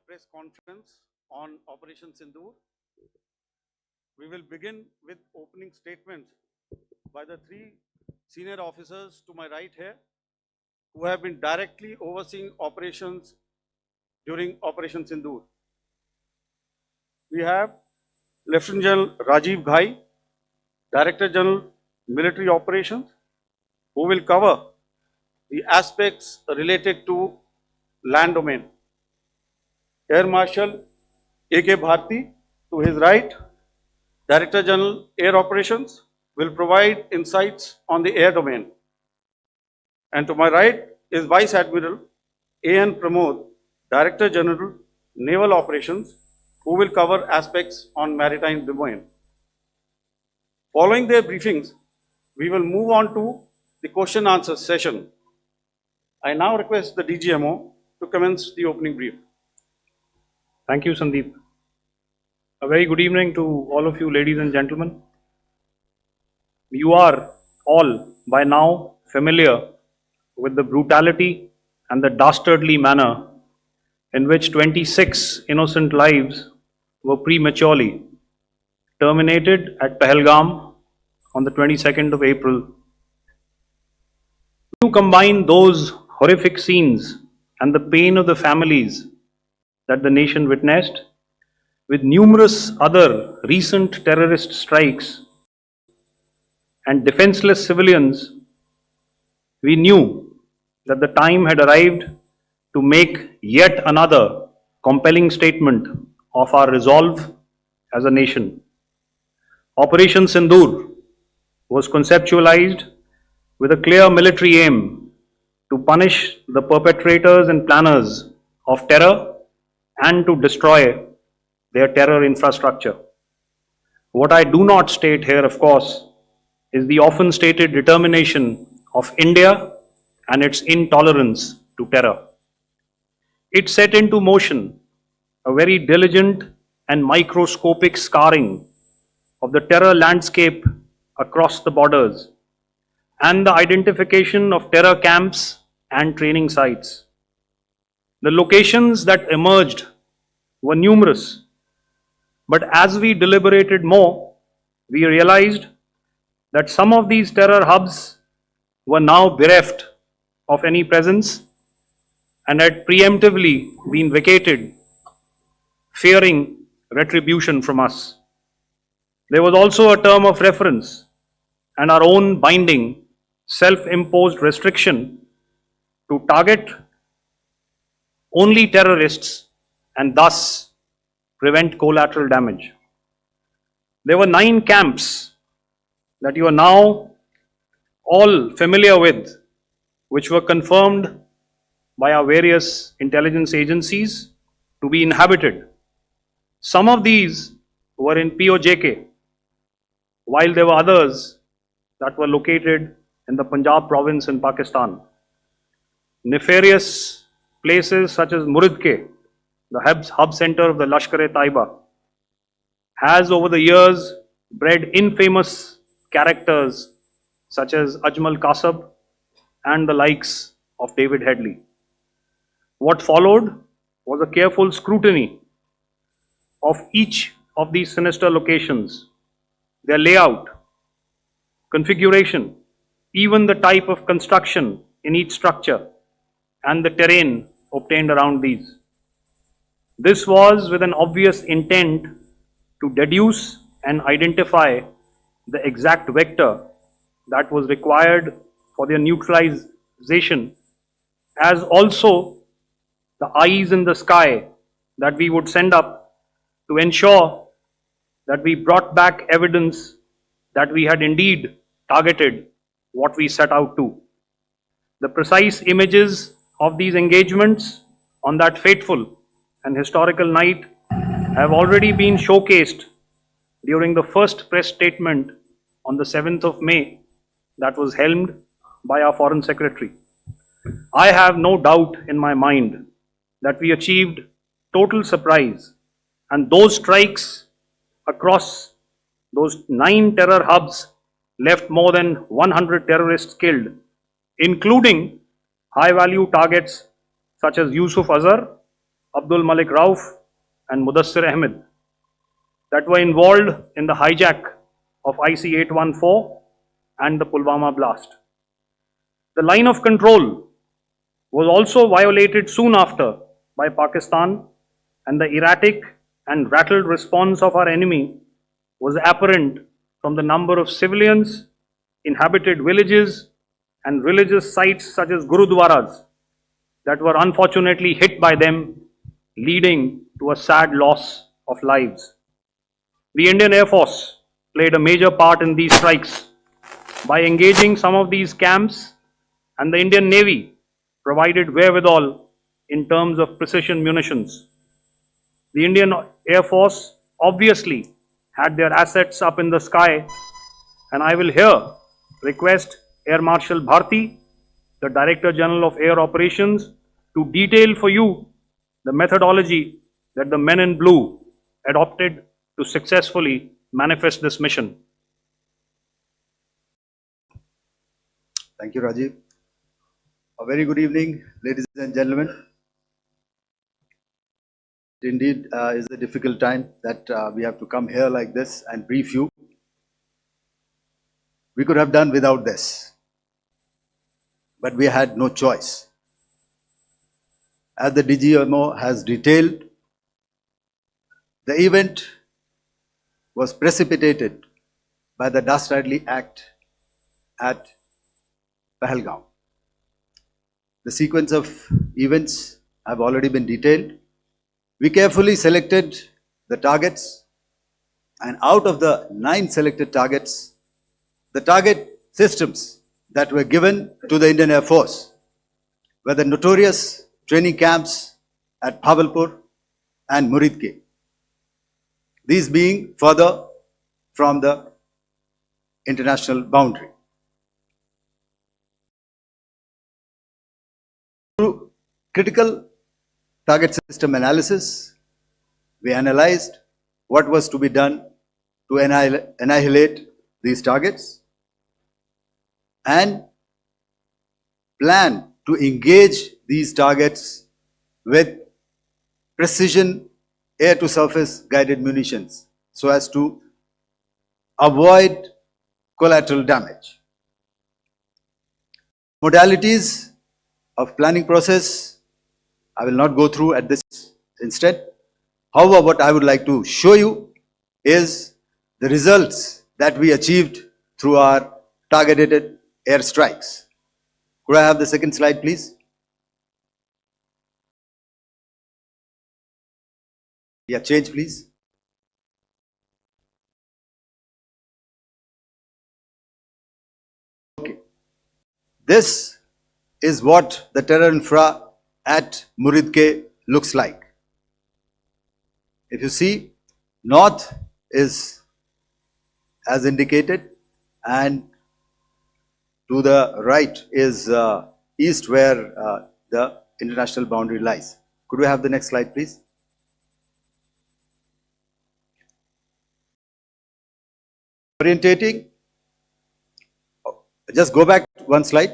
press conference on Operation Sindoor. We will begin with opening statements by the three senior officers to my right here, who have been directly overseeing operations during Operation Sindoor. We have Lieutenant General Rajiv Ghai, Director General Military Operations, who will cover the aspects related to land domain. Air Marshal A.K. Bharti, to his right, Director General Air Operations, will provide insights on the air domain. And to my right is Vice Admiral A.N. Pramod, Director General Naval Operations, who will cover aspects on maritime domain. Following their briefings, we will move on to the question answer session. I now request the DGMO to commence the opening brief. Thank you, Sandeep. A very good evening to all of you, ladies and gentlemen. You are all by now familiar with the brutality and the dastardly manner in which 26 innocent lives were prematurely terminated at Pahalgam on the 22nd of April. To combine those horrific scenes and the pain of the families that the nation witnessed with numerous other recent terrorist strikes and defenseless civilians, we knew that the time had arrived to make yet another compelling statement of our resolve as a nation. Operation Sindoor was conceptualized with a clear military aim to punish the perpetrators and planners of terror and to destroy their terror infrastructure. What I do not state here, of course, is the often stated determination of India and its intolerance to terror. It set into motion a very diligent and microscopic scarring of the terror landscape across the borders and the identification of terror camps and training sites. The locations that emerged were numerous, but as we deliberated more, we realized that some of these terror hubs were now bereft of any presence and had preemptively been vacated, fearing retribution from us. There was also a term of reference and our own binding, self-imposed restriction to target only terrorists and thus prevent collateral damage. There were 9 camps that you are now all familiar with, which were confirmed by our various intelligence agencies to be inhabited. Some of these were in POJK, while there were others that were located in the Punjab province in Pakistan. Nefarious places such as Muridke, the hub center of the Lashkar-e-Taiba, has over the years bred infamous characters such as Ajmal Kasab and the likes of David Headley. What followed was a careful scrutiny of each of these sinister locations, their layout, configuration, even the type of construction in each structure, and the terrain obtained around these. This was with an obvious intent to deduce and identify the exact vector that was required for their neutralization, as also the eyes in the sky that we would send up to ensure that we brought back evidence that we had indeed targeted what we set out to. The precise images of these engagements on that fateful and historical night have already been showcased during the first press statement on the 7th of May that was helmed by our Foreign Secretary. I have no doubt in my mind that we achieved total surprise, and those strikes across those 9 terror hubs left more than 100 terrorists killed, including high-value targets such as Yusuf Azhar, Abdul Malik Rauf and Mudassir Ahmed that were involved in the hijack of IC-814 and the Pulwama blast. The line of control was also violated soon after by Pakistan, and the erratic and rattled response of our enemy was apparent from the number of civilians, inhabited villages, and religious sites such as Gurudwaras that were unfortunately hit by them, leading to a sad loss of lives. The Indian Air Force played a major part in these strikes by engaging some of these camps, and the Indian Navy provided wherewithal in terms of precision munitions. The Indian Air Force obviously had their assets up in the sky, and I will here request Air Marshal Bharti, the Director General of Air Operations, to detail for you the methodology that the men in blue adopted to successfully manifest this mission. Thank you, Rajiv. A very good evening, ladies and gentlemen. It indeed is a difficult time that we have to come here like this and brief you. We could have done without this, but we had no choice. As the DGMO has detailed, the event was precipitated by the dastardly act at Pahalgaon. The sequence of events have already been detailed. We carefully selected the targets, and out of the 9 selected targets, the target systems that were given to the Indian Air Force were the notorious training camps at Bhavalpur and Muridke, these being further from the international boundary. Through critical target system analysis, we analyzed what was to be done to annihilate these targets and plan to engage these targets with precision air-to-surface guided munitions so as to avoid collateral damage. Modalities of planning process I will not go through at this instant. However, what I would like to show you is the results that we achieved through our targeted air strikes. Could I have the second slide, please? Yeah, change, please. Okay. This is what the terror infra at Muridke looks like. If you see, north is as indicated, and to the right is east, where the international boundary lies. Could we have the next slide, please? Orientating. Just go back one slide.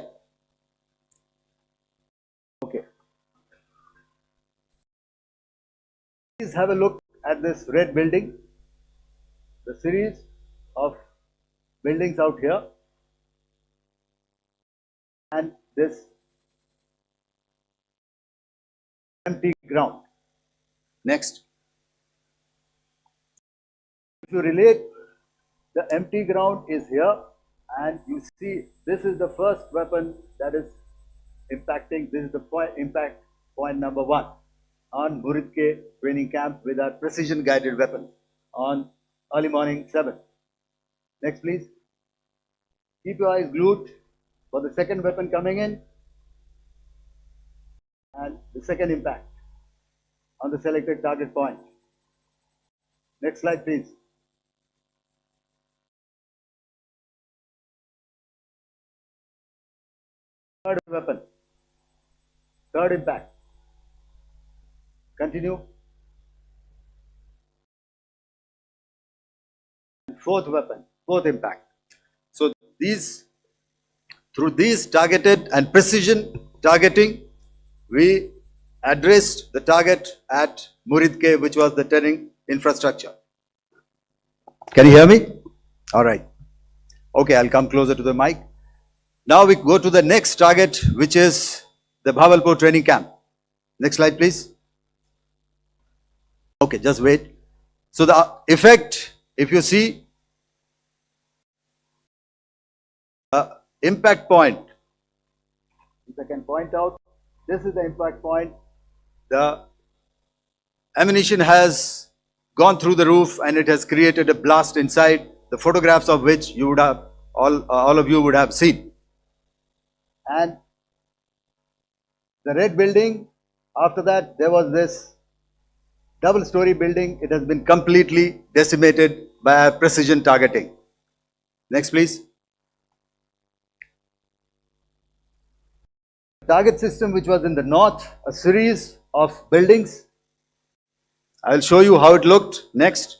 Okay. Please have a look at this red building, the series of buildings out here, and this empty ground. Next. If you relate, the empty ground is here, and you see this is the first weapon that is impacting. This is the impact point number 1 on Muridke training camp with our precision guided weapon on early morning 7. Next, please. Keep your eyes glued for the second weapon coming in and the second impact on the selected target point. Next slide, please. Third weapon, third impact. Continue. Fourth weapon, fourth impact. So through these targeted and precision targeting, we addressed the target at Muridke, which was the turning infrastructure. Can you hear me? All right. Okay, I'll come closer to the mic. Now we go to the next target, which is the Bhavalpur training camp. Next slide, please. Okay, just wait. So the effect, if you see, impact point. If I can point out, this is the impact point. The ammunition has gone through the roof and it has created a blast inside, the photographs of which you would have, all of you would have seen. And the red building, after that there was this double-story building. It has been completely decimated by precision targeting. Next, please. Target system, which was in the north, a series of buildings. I will show you how it looked. Next.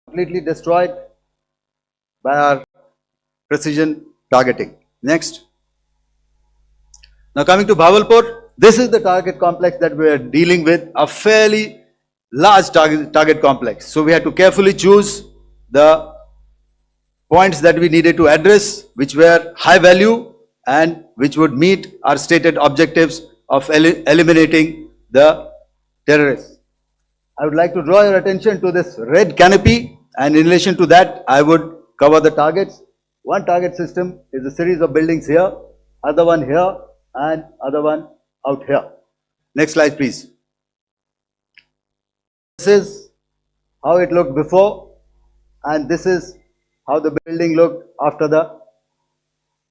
Completely destroyed by our precision targeting. Next. Now coming to Bhavalpur, this is the target complex that we are dealing with, a fairly large target complex. So we had to carefully choose the points that we needed to address, which were high value and which would meet our stated objectives of eliminating the terrorists. I would like to draw your attention to this red canopy, and in relation to that I would cover the targets. One target system is a series of buildings here, other one here and other one out here. Next slide, please. This is how it looked before, and this is how the building looked after the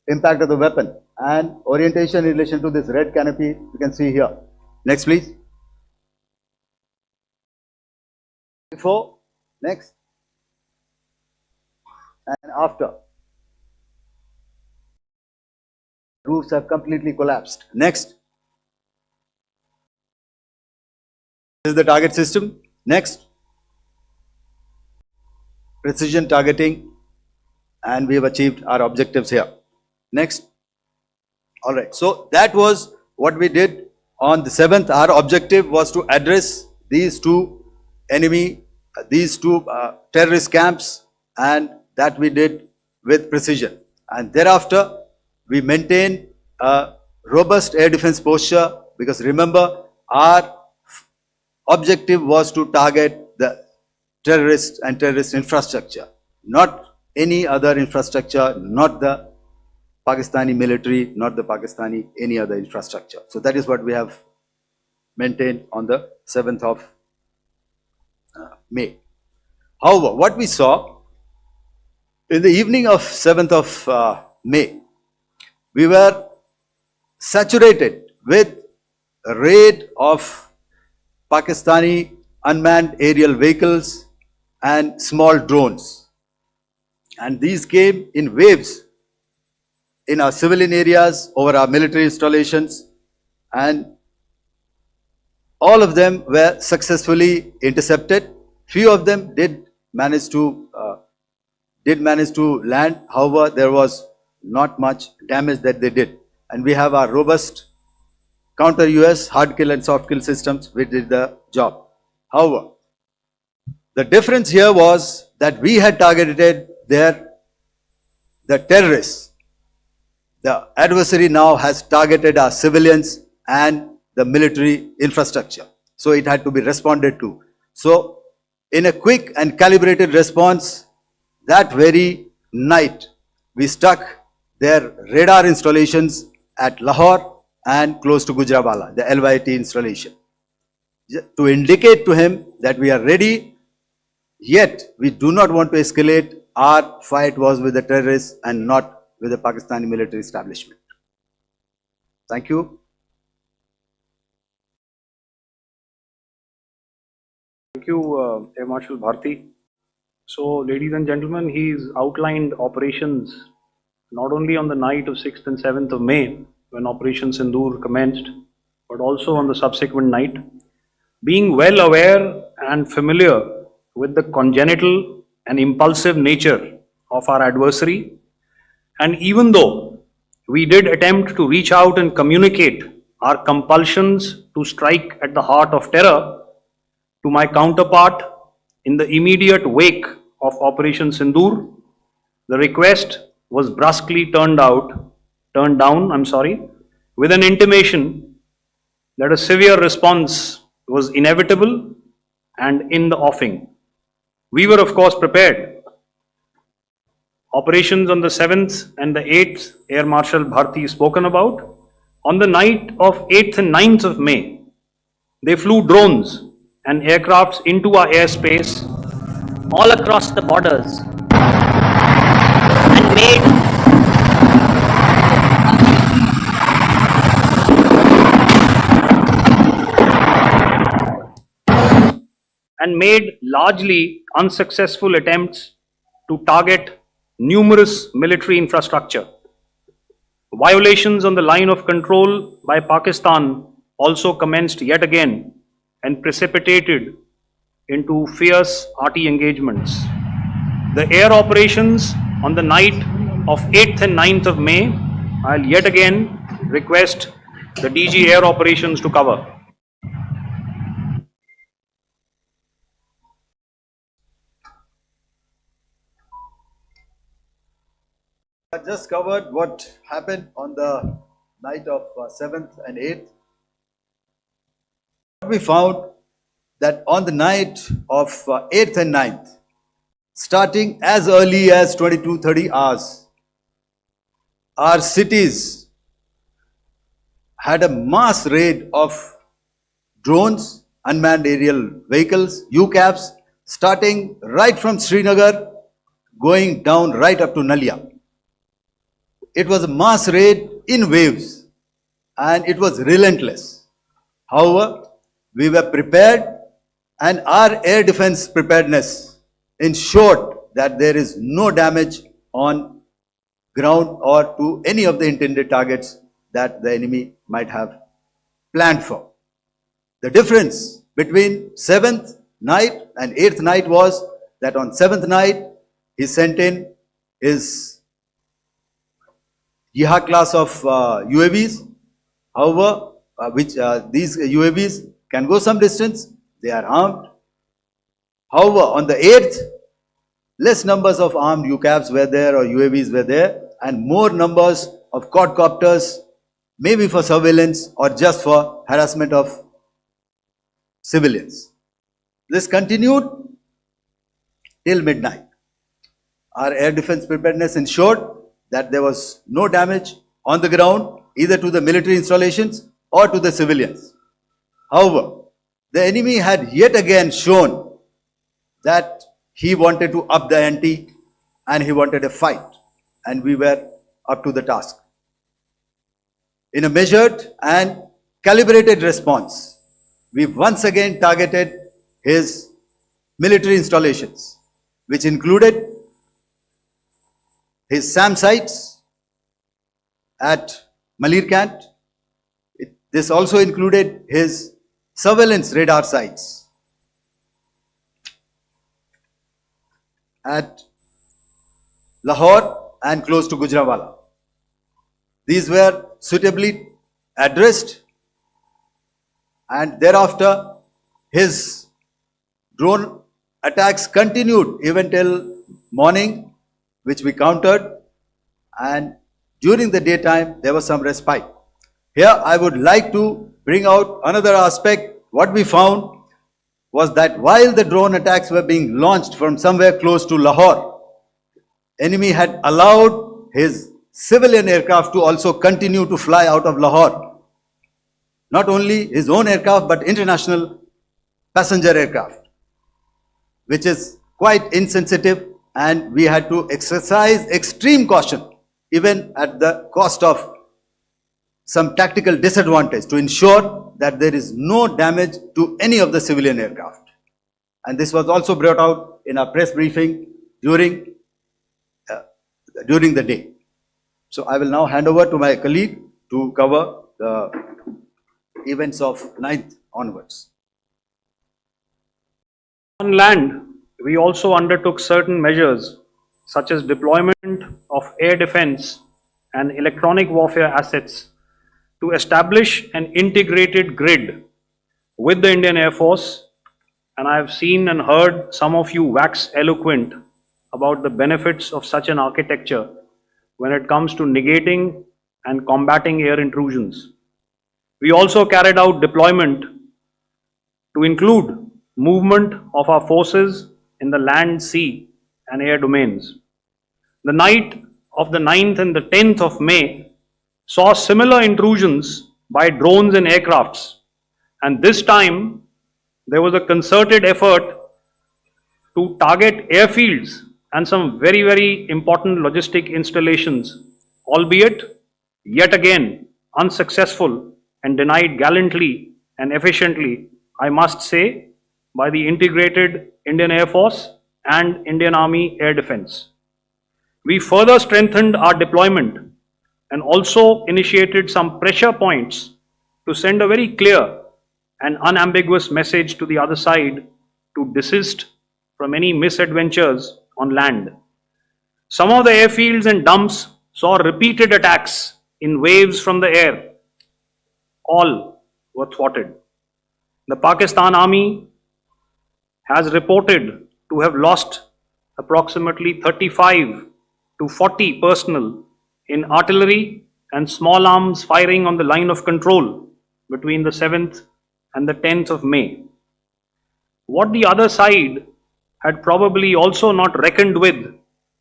impact of the weapon, and orientation in relation to this red canopy you can see here. Next, please. Before, next, and after. Roofs have completely collapsed. Next. This is the target system. Next. Precision targeting, and we have achieved our objectives here. Next. All right. So that was what we did on the 7th. Our objective was to address these two terrorist camps, and that we did with precision. And thereafter, we maintained a robust air defense posture, because remember, our objective was to target the terrorists and terrorist infrastructure, not any other infrastructure, not the Pakistani military, not the Pakistani any other infrastructure. So that is what we have maintained on the 7th of May. However, what we saw in the evening of 7th of May, we were saturated with a raid of Pakistani unmanned aerial vehicles and small drones, and these came in waves in our civilian areas, over our military installations, and all of them were successfully intercepted. Few of them did manage to land. However, there was not much damage that they did, and we have our robust counter US hard kill and soft kill systems which did the job. However, the difference here was that we had targeted the terrorists. The adversary now has targeted our civilians and the military infrastructure. So it had to be responded to. So in a quick and calibrated response, that very night, we struck their radar installations at Lahore and close to Gujranwala, the LYT installation, to indicate to him that we are ready, yet we do not want to escalate. Our fight was with the terrorists and not with the Pakistani military establishment. Thank you. Thank you, Air Marshal Bharti. So, ladies and gentlemen, he's outlined operations not only on the night of 6th and 7th of May, when Operation Sindoor commenced, but also on the subsequent night. Being well aware and familiar with the congenital and impulsive nature of our adversary, and even though we did attempt to reach out and communicate our compulsions to strike at the heart of terror to my counterpart in the immediate wake of Operation Sindoor. The request was brusquely turned down, with an intimation that a severe response was inevitable and in the offing. We were, of course, prepared. Operations on the 7th and the 8th, Air Marshal Bharti spoken about. On the night of 8th and 9th of May, they flew drones and aircrafts into our airspace all across the borders and made largely unsuccessful attempts to target numerous military infrastructure. Violations on the line of control by Pakistan also commenced yet again and precipitated into fierce arty engagements. The air operations on the night of 8th and 9th of May, I'll yet again request the DG Air Operations to cover. I just covered what happened on the night of 7th and 8th. What we found that on the night of 8th and 9th, starting as early as 22:30 hours, our cities had a mass raid of drones, unmanned aerial vehicles, UCAVs, starting right from Srinagar, going down right up to Nalia. It was a mass raid in waves and it was relentless. However, we were prepared and our air defense preparedness ensured that there is no damage on ground or to any of the intended targets that the enemy might have planned for. The difference between 7th night and 8th night was that on 7th night, he sent in his Yeha class of UAVs, however, these UAVs can go some distance, they are armed. However, on the 8th, less numbers of armed UCAVs were there or UAVs were there and more numbers of quadcopters, maybe for surveillance or just for harassment of civilians. This continued till midnight. Our air defense preparedness ensured that there was no damage on the ground, either to the military installations or to the civilians. However, the enemy had yet again shown that he wanted to up the ante and he wanted a fight, and we were up to the task. In a measured and calibrated response, we once again targeted his military installations, which included his SAM sites at Malirkant. This also included his surveillance radar sites at Lahore and close to Gujranwala. These were suitably addressed, and thereafter his drone attacks continued even till morning, which we countered, and during the daytime there was some respite. Here I would like to bring out another aspect. What we found was that while the drone attacks were being launched from somewhere close to Lahore, enemy had allowed his civilian aircraft to also continue to fly out of Lahore. Not only his own aircraft but international passenger aircraft, which is quite insensitive, and we had to exercise extreme caution even at the cost of some tactical disadvantage to ensure that there is no damage to any of the civilian aircraft. And this was also brought out in our press briefing during the day. So I will now hand over to my colleague to cover the events of 9th onwards. On land, we also undertook certain measures such as deployment of air defense and electronic warfare assets to establish an integrated grid with the Indian Air Force, and I have seen and heard some of you wax eloquent about the benefits of such an architecture when it comes to negating and combating air intrusions. We also carried out deployment to include movement of our forces in the land, sea, and air domains. The night of the 9th and the 10th of May saw similar intrusions by drones and aircrafts, and this time there was a concerted effort to target airfields and some very, very important logistic installations, albeit yet again unsuccessful and denied gallantly and efficiently, I must say, by the integrated Indian Air Force and Indian Army Air Defense. We further strengthened our deployment and also initiated some pressure points to send a very clear and unambiguous message to the other side to desist from any misadventures on land. Some of the airfields and dumps saw repeated attacks in waves from the air. All were thwarted. The Pakistan Army has reported to have lost approximately 35 to 40 personnel in artillery and small arms firing on the line of control between the 7th and the 10th of May. What the other side had probably also not reckoned with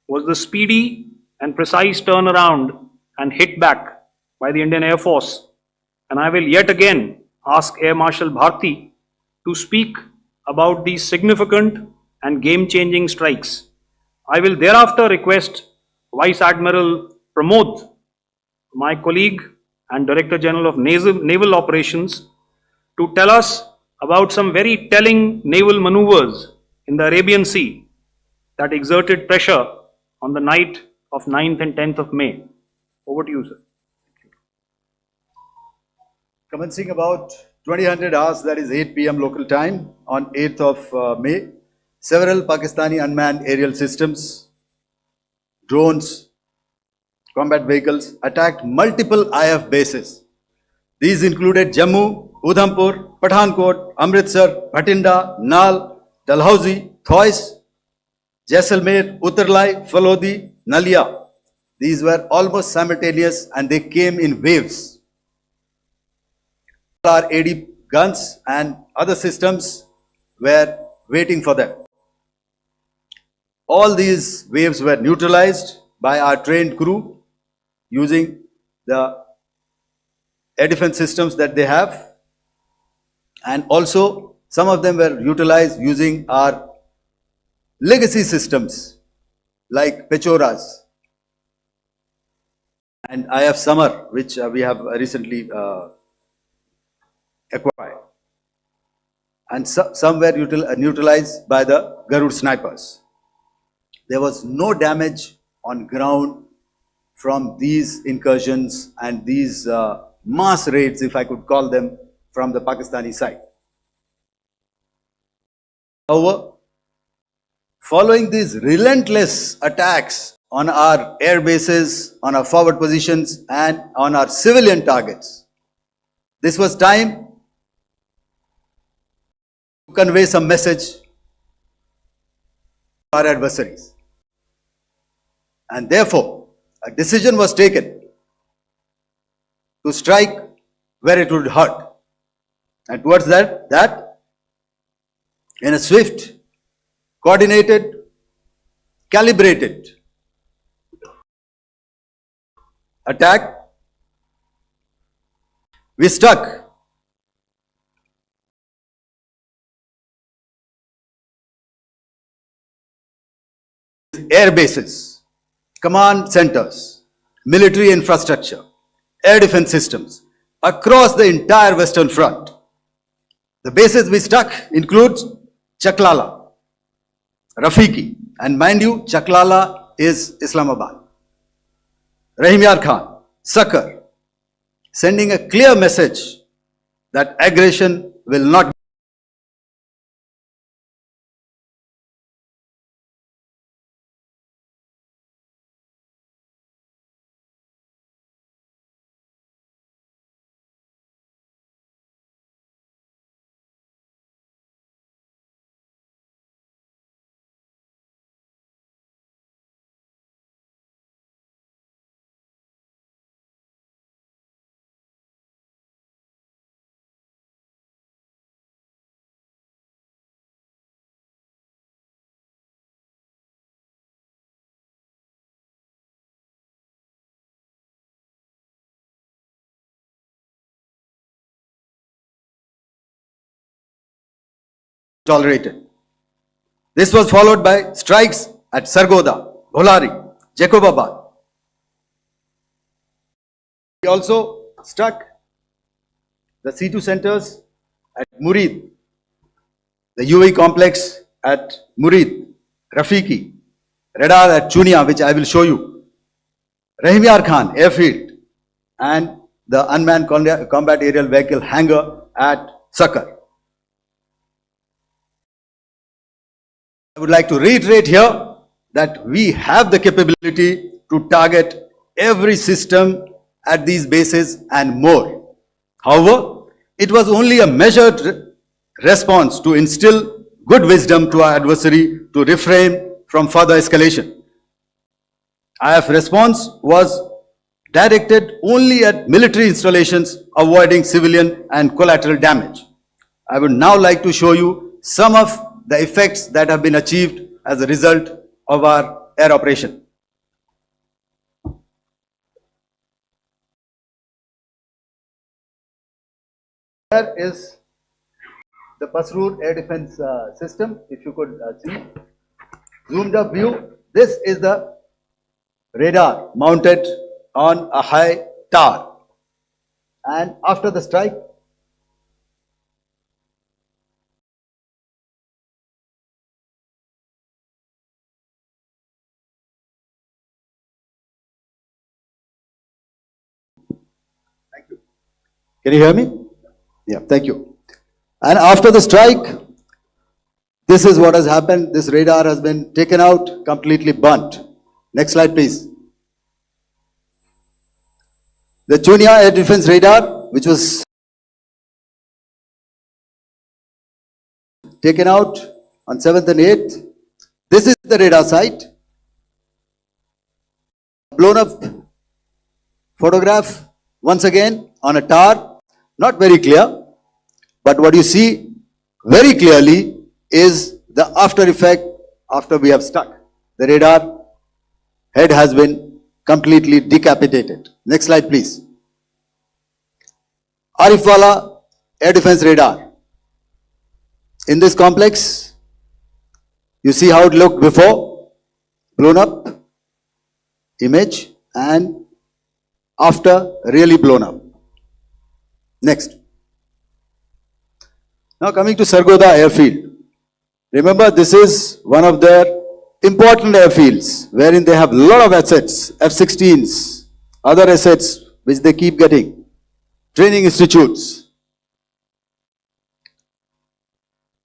was the speedy and precise turnaround and hit back by the Indian Air Force. And I will yet again ask Air Marshal Bharti to speak about these significant and game-changing strikes. I will thereafter request Vice Admiral Pramod, my colleague and Director General of Naval Operations, to tell us about some very telling naval maneuvers in the Arabian Sea that exerted pressure on the night of 9th and 10th of May. Over to you, sir. Commencing about 2000 hours, that is 8 p.m. local time, on 8th of May, several Pakistani unmanned aerial systems, drones, combat vehicles attacked multiple IF bases. These included Jammu, Udhampur, Pathankot, Amritsar, Bhatinda, Nal, Dalhousie, Thois, Jaisalmer, Uttarlai, Falodi, Nalia. These were almost simultaneous and they came in waves. Our AD guns and other systems were waiting for them. All these waves were neutralized by our trained crew using the air defense systems that they have, and also some of them were utilized using our legacy systems like Pechoras and IF Summer, which we have recently acquired, and some were neutralized by the Garud snipers. There was no damage on ground from these incursions and these mass raids, if I could call them, from the Pakistani side. However, following these relentless attacks on our air bases, on our forward positions and on our civilian targets, this was time to convey some message to our adversaries. And therefore, a decision was taken to strike where it would hurt. And towards that, in a swift, coordinated, calibrated attack, we struck air bases, command centers, military infrastructure, air defense systems across the entire Western Front. The bases we struck includes Chaklala, Rafiki, and mind you, Chaklala is Islamabad, Rahim Yar Khan, Sakar, sending a clear message that aggression will not tolerated. This was followed by strikes at Sargodha, Bholari, Jacobabad. We also struck the C2 centers at Murid, the UAE complex at Murid, Rafiki, radar at Chunia, which I will show you, Rahimyar Khan airfield, and the unmanned combat aerial vehicle hangar at Sakar. I would like to reiterate here that we have the capability to target every system at these bases and more. However, it was only a measured response to instill good wisdom to our adversary to refrain from further escalation. IF response was directed only at military installations, avoiding civilian and collateral damage. I would now like to show you some of the effects that have been achieved as a result of our air operation. Here is the Pasroor air defense system. If you could see, zoomed up view. This is the radar mounted on a high tower. And after the strike, thank you. Can you hear me? Yeah, thank you. And after the strike, this is what has happened. This radar has been taken out, completely burnt. Next slide, please. The Chunia air defense radar, which was taken out on 7th and 8th. This is the radar site. Blown up photograph once again on a tower. Not very clear, but what you see very clearly is the after effect after we have struck. The radar head has been completely decapitated. Next slide, please. Arifwala air defense radar. In this complex, you see how it looked before, blown up image, and after really blown up. Next. Now coming to Sargodha airfield. Remember, this is one of their important airfields wherein they have a lot of assets, F-16s, other assets which they keep getting, training institutes.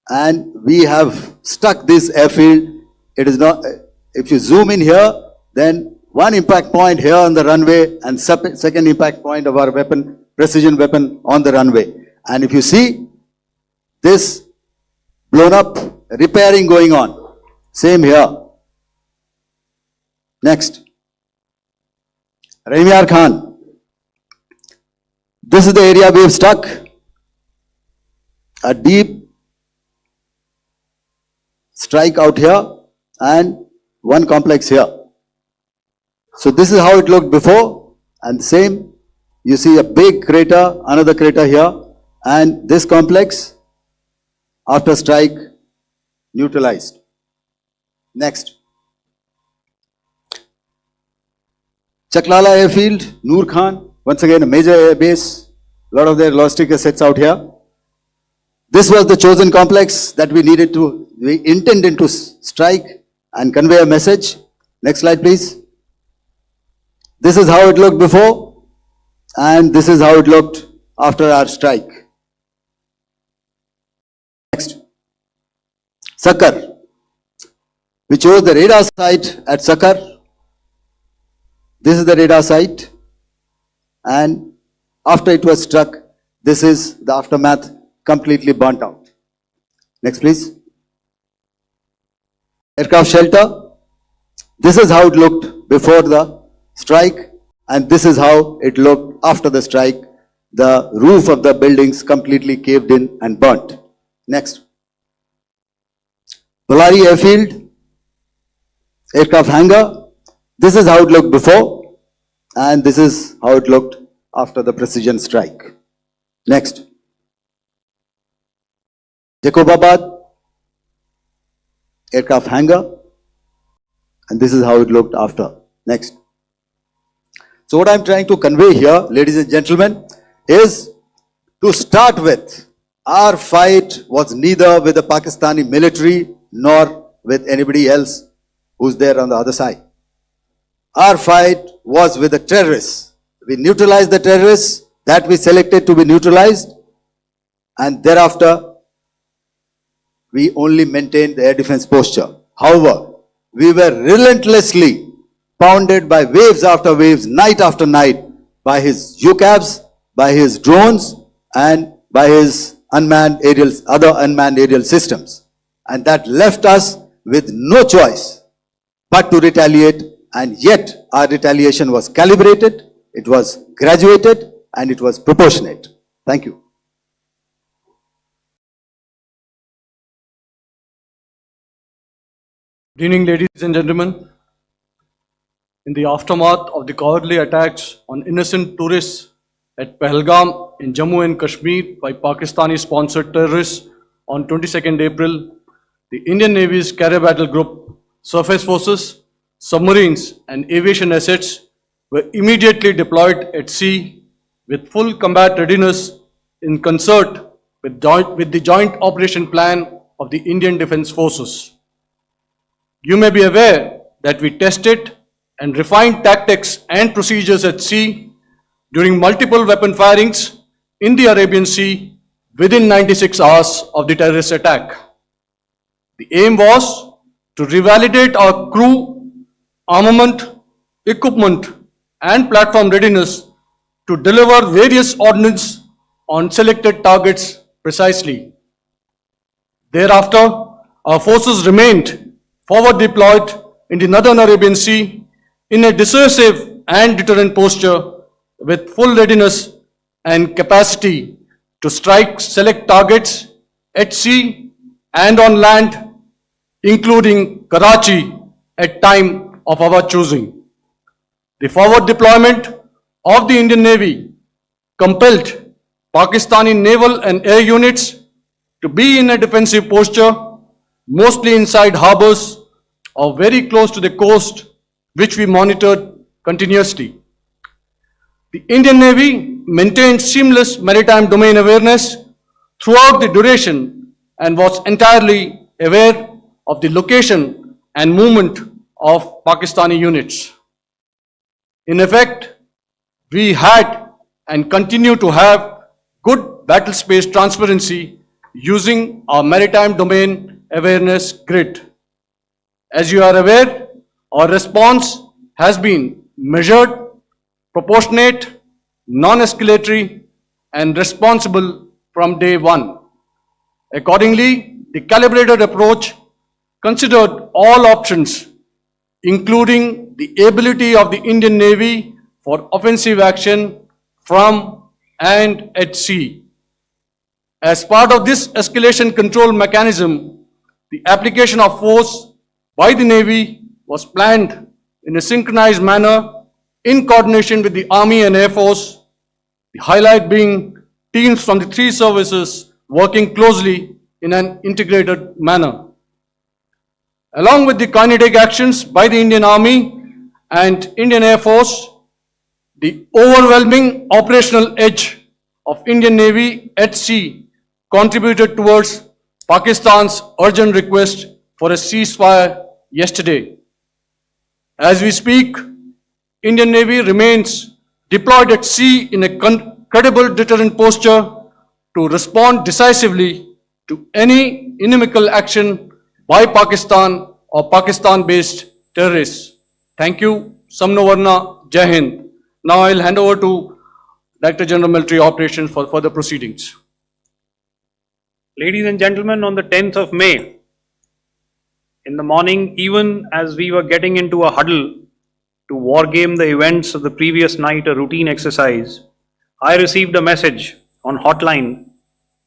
And we have stuck this airfield. It is not, if you zoom in here, then one impact point here on the runway and second impact point of our weapon, precision weapon on the runway. And if you see this blown up, repairing going on. Same here. Next. Rahimyar Khan. This is the area we have stuck. A deep strike out here and one complex here. So this is how it looked before, and same. You see a big crater, another crater here, and this complex after strike neutralized. Next. Chaklala airfield, Noor Khan, once again a major air base, a lot of their logistic assets out here. This was the chosen complex that we intended to strike and convey a message. Next slide, please. This is how it looked before, and this is how it looked after our strike. Next. Sakar. We chose the radar site at Sakar. This is the radar site, and after it was struck, this is the aftermath, completely burnt out. Next, please. Aircraft shelter. This is how it looked before the strike, and this is how it looked after the strike. The roof of the buildings completely caved in and burnt. Next. Bholari airfield, aircraft hangar. This is how it looked before, and this is how it looked after the precision strike. Next. Jacobabad, aircraft hangar, and this is how it looked after. Next. So what I'm trying to convey here, ladies and gentlemen, is to start with, our fight was neither with the Pakistani military nor with anybody else who's there on the other side. Our fight was with the terrorists. We neutralized the terrorists that we selected to be neutralized, and thereafter we only maintained the air defense posture. However, we were relentlessly pounded by waves after waves, night after night, by his UCAVs, by his drones, and by his other unmanned aerial systems. And that left us with no choice but to retaliate, and yet our retaliation was calibrated, it was graduated, and it was proportionate. Thank you. Good evening, ladies and gentlemen. In the aftermath of the cowardly attacks on innocent tourists at Pahalgam in Jammu and Kashmir by Pakistani-sponsored terrorists on 22nd April, the Indian Navy's Carrier Battle Group, surface forces, submarines and aviation assets were immediately deployed at sea with full combat readiness in concert with the joint operation plan of the Indian Defence Forces. You may be aware that we tested and refined tactics and procedures at sea during multiple weapon firings in the Arabian Sea within 96 hours of the terrorist attack. The aim was to revalidate our crew, armament, equipment and platform readiness to deliver various ordnance on selected targets precisely. Thereafter, our forces remained forward deployed in the Northern Arabian Sea in a dissuasive and deterrent posture with full readiness and capacity to strike select targets at sea and on land, including Karachi at time of our choosing. The forward deployment of the Indian Navy compelled Pakistani naval and air units to be in a defensive posture, mostly inside harbors or very close to the coast, which we monitored continuously. The Indian Navy maintained seamless maritime domain awareness throughout the duration and was entirely aware of the location and movement of Pakistani units. In effect, we had and continue to have good battle space transparency using our maritime domain awareness grid. As you are aware, our response has been measured, proportionate, non-escalatory, and responsible from day one. Accordingly, the calibrated approach considered all options, including the ability of the Indian Navy for offensive action from and at sea. As part of this escalation control mechanism, the application of force by the Navy was planned in a synchronized manner in coordination with the Army and Air Force, the highlight being teams from the three services working closely in an integrated manner. Along with the kinetic actions by the Indian Army and Indian Air Force, the overwhelming operational edge of Indian Navy at sea contributed towards Pakistan's urgent request for a ceasefire yesterday. As we speak, Indian Navy remains deployed at sea in a credible deterrent posture to respond decisively to any inimical action by Pakistan or Pakistan-based terrorists. Thank you. Samno Varna, Jai Hind. Now I'll hand over to Director General Military Operations for further proceedings. Ladies and gentlemen, on the 10th of May, in the morning, even as we were getting into a huddle to wargame the events of the previous night, a routine exercise, I received a message on hotline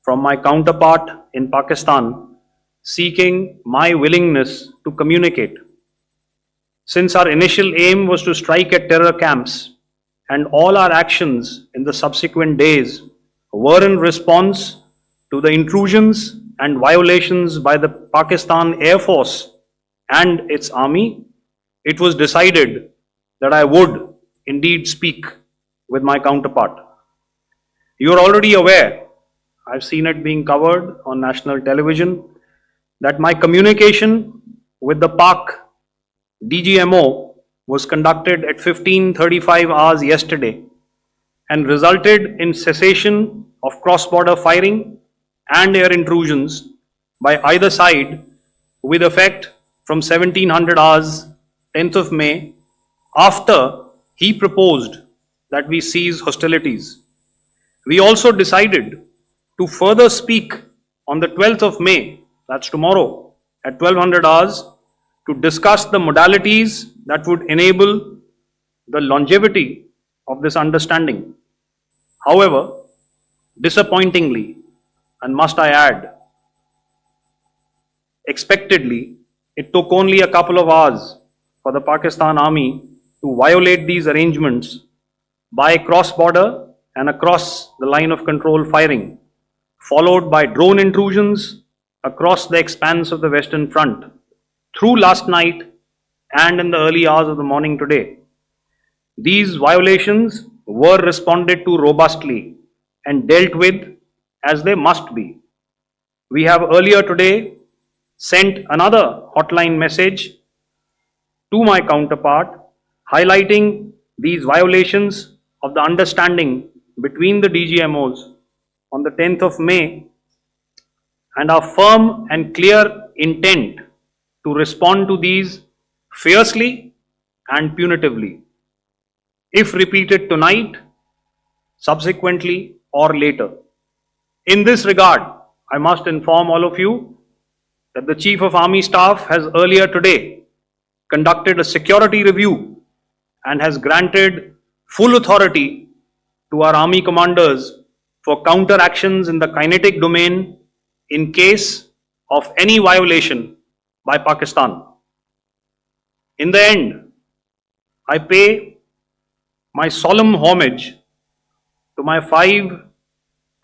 from my counterpart in Pakistan seeking my willingness to communicate. Since our initial aim was to strike at terror camps, and all our actions in the subsequent days were in response to the intrusions and violations by the Pakistan Air Force and its army, it was decided that I would indeed speak with my counterpart. You are already aware, I've seen it being covered on national television, that my communication with the Pak DGMO was conducted at 15:35 hours yesterday and resulted in cessation of cross-border firing and air intrusions by either side with effect from 1700 hours 10th of May, after he proposed that we cease hostilities. We also decided to further speak on the 12th of May, that's tomorrow, at 1200 hours, to discuss the modalities that would enable the longevity of this understanding. However, disappointingly, and must I add, expectedly, it took only a couple of hours for the Pakistan Army to violate these arrangements by cross-border and across the line of control firing, followed by drone intrusions across the expanse of the Western Front through last night and in the early hours of the morning today. These violations were responded to robustly and dealt with as they must be. We have earlier today sent another hotline message to my counterpart highlighting these violations of the understanding between the DGMOs on the 10th of May and our firm and clear intent to respond to these fiercely and punitively, if repeated tonight, subsequently, or later. In this regard, I must inform all of you that the Chief of Army Staff has earlier today conducted a security review and has granted full authority to our Army commanders for counter actions in the kinetic domain in case of any violation by Pakistan. In the end, I pay my solemn homage to my 5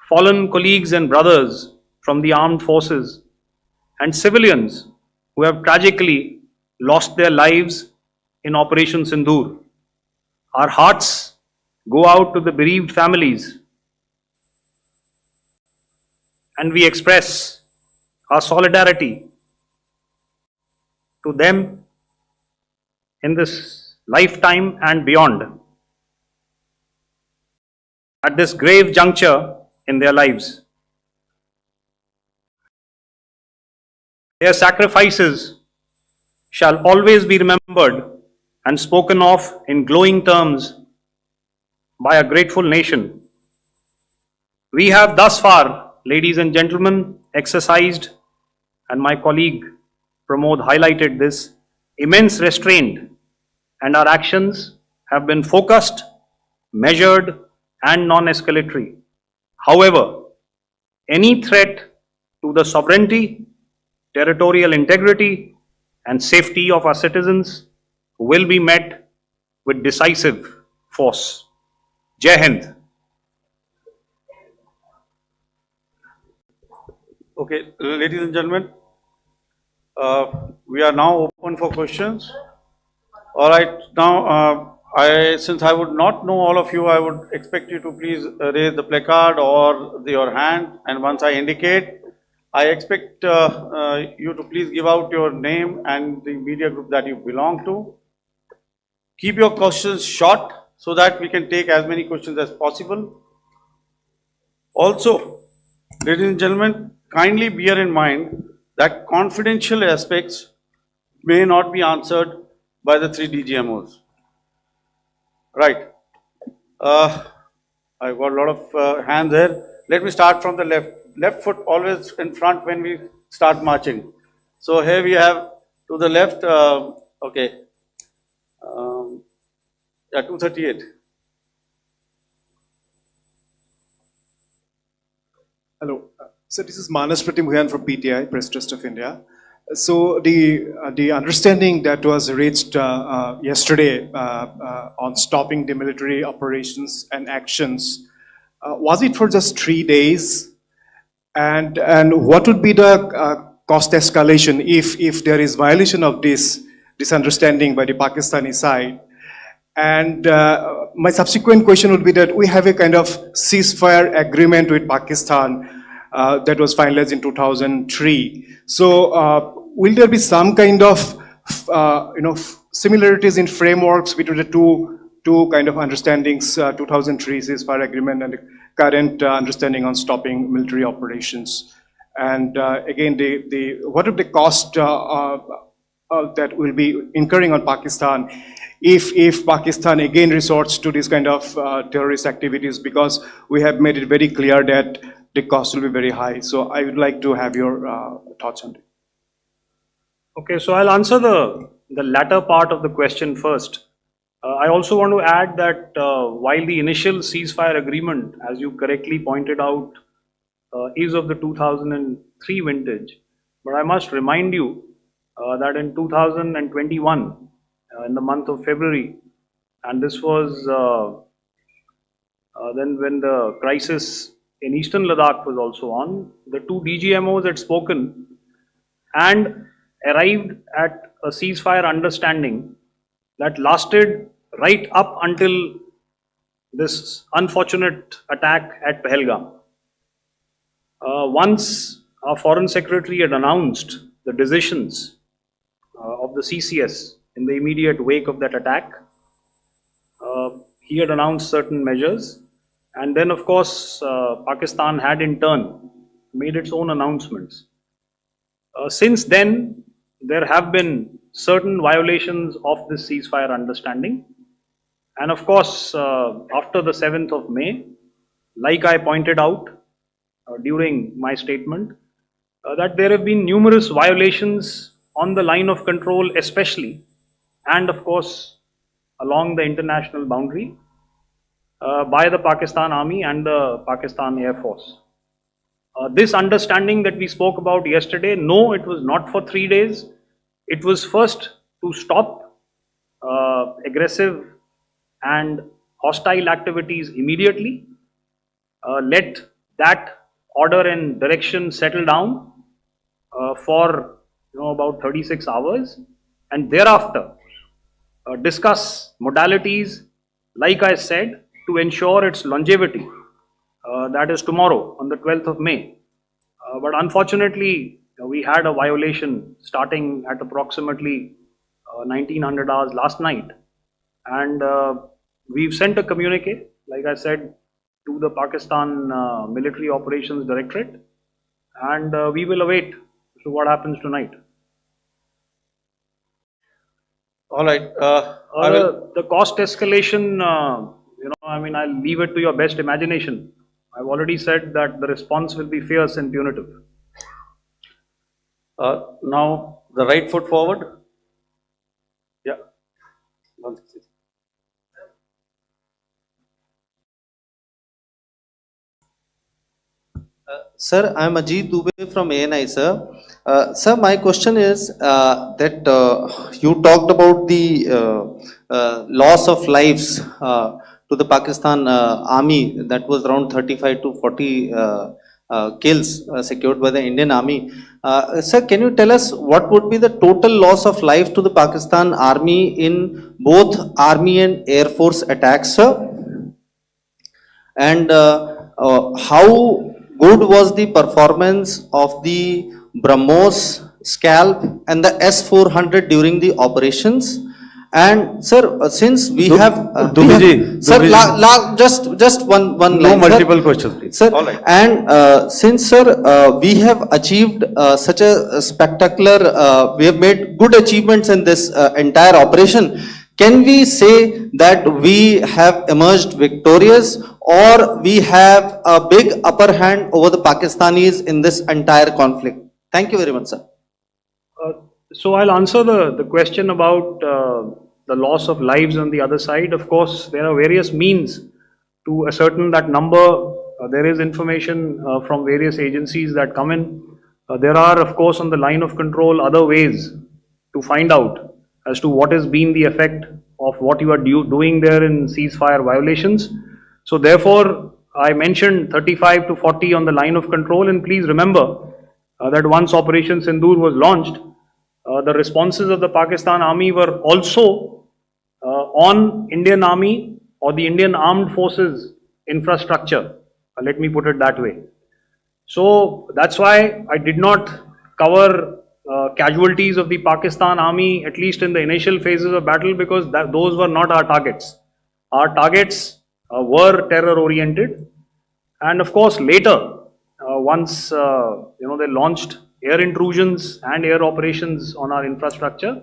fallen colleagues and brothers from the armed forces and civilians who have tragically lost their lives in Operation Sindoor. Our hearts go out to the bereaved families and we express our solidarity to them in this lifetime and beyond, at this grave juncture in their lives. Their sacrifices shall always be remembered and spoken of in glowing terms by a grateful nation. We have thus far, ladies and gentlemen, exercised, and my colleague Pramod highlighted this, immense restraint, and our actions have been focused, measured, and non-escalatory. However, any threat to the sovereignty, territorial integrity, and safety of our citizens will be met with decisive force. Jai Hind. Okay, ladies and gentlemen, we are now open for questions. All right, now since I would not know all of you, I would expect you to please raise the placard or your hand, and once I indicate, I expect you to please give out your name and the media group that you belong to. Keep your questions short so that we can take as many questions as possible. Also, ladies and gentlemen, kindly bear in mind that confidential aspects may not be answered by the 3 DGMOs. Right. I've got a lot of hands there. Let me start from the left. Left foot always in front when we start marching. So here we have to the left, okay, yeah, 238. Hello. So this is Manas Pratimhuyan from PTI, Press Trust of India. So the understanding that was reached yesterday on stopping demilitary operations and actions, was it for just 3 days? And what would be the cost escalation if there is violation of this understanding by the Pakistani side. And my subsequent question would be that we have a kind of ceasefire agreement with Pakistan that was finalized in 2003. So will there be some kind of similarities in frameworks between the two kind of understandings, 2003 ceasefire agreement and the current understanding on stopping military operations? And again, what are the cost that will be incurring on Pakistan if Pakistan again resorts to this kind of terrorist activities, because we have made it very clear that the cost will be very high. So I would like to have your thoughts on it. Okay, so I'll answer the latter part of the question first. I also want to add that while the initial ceasefire agreement, as you correctly pointed out, is of the 2003 vintage, but I must remind you that in 2021, in the month of February, and this was then when the crisis in Eastern Ladakh was also on, the two DGMOs had spoken and arrived at a ceasefire understanding that lasted right up until this unfortunate attack at Pahalgam. Once our Foreign Secretary had announced the decisions of the CCS in the immediate wake of that attack, he had announced certain measures, and then of course Pakistan had in turn made its own announcements. Since then, there have been certain violations of this ceasefire understanding, and of course after the 7th of May, like I pointed out during my statement, that there have been numerous violations on the line of control especially, and of course along the international boundary by the Pakistan Army and the Pakistan Air Force. This understanding that we spoke about yesterday, no, it was not for 3 days. It was first to stop aggressive and hostile activities immediately, let that order and direction settle down for about 36 hours, and thereafter discuss modalities, like I said, to ensure its longevity. That is tomorrow on the 12th of May. But unfortunately, we had a violation starting at approximately 1900 hours last night, and we've sent a communique, like I said, to the Pakistan Military Operations Directorate, and we will await what happens tonight. All right. The cost escalation, I'll leave it to your best imagination. I've already said that the response will be fierce and punitive. Now, the right foot forward. Yeah. Sir, I am Ajit Dubey from ANI, sir. Sir, my question is that you talked about the loss of lives to the Pakistan Army, that was around 35 to 40 kills secured by the Indian Army. Sir, can you tell us what would be the total loss of life to the Pakistan Army in both Army and Air Force attacks, sir? And how good was the performance of the BrahMos, Scalp and the S-400 during the operations? And sir, since we have sir, just one line, no multiple sir. questions, please. Sir, all right. and since sir, we have achieved such a spectacular, we have made good achievements in this entire operation, can we say that we have emerged victorious, or we have a big upper hand over the Pakistanis in this entire conflict? Thank you very much, sir. So I'll answer the question about the loss of lives on the other side. Of course, there are various means to ascertain that number. There is information from various agencies that come in. There are, of course, on the line of control, other ways to find out as to what has been the effect of what you are doing there in ceasefire violations. So therefore, I mentioned 35 to 40 on the line of control, and please remember that once Operation Sindoor was launched, the responses of the Pakistan Army were also on Indian Army or the Indian Armed Forces infrastructure. Let me put it that way. So that's why I did not cover casualties of the Pakistan Army, at least in the initial phases of battle, because those were not our targets. Our targets were terror oriented, and of course later, once they launched air intrusions and air operations on our infrastructure,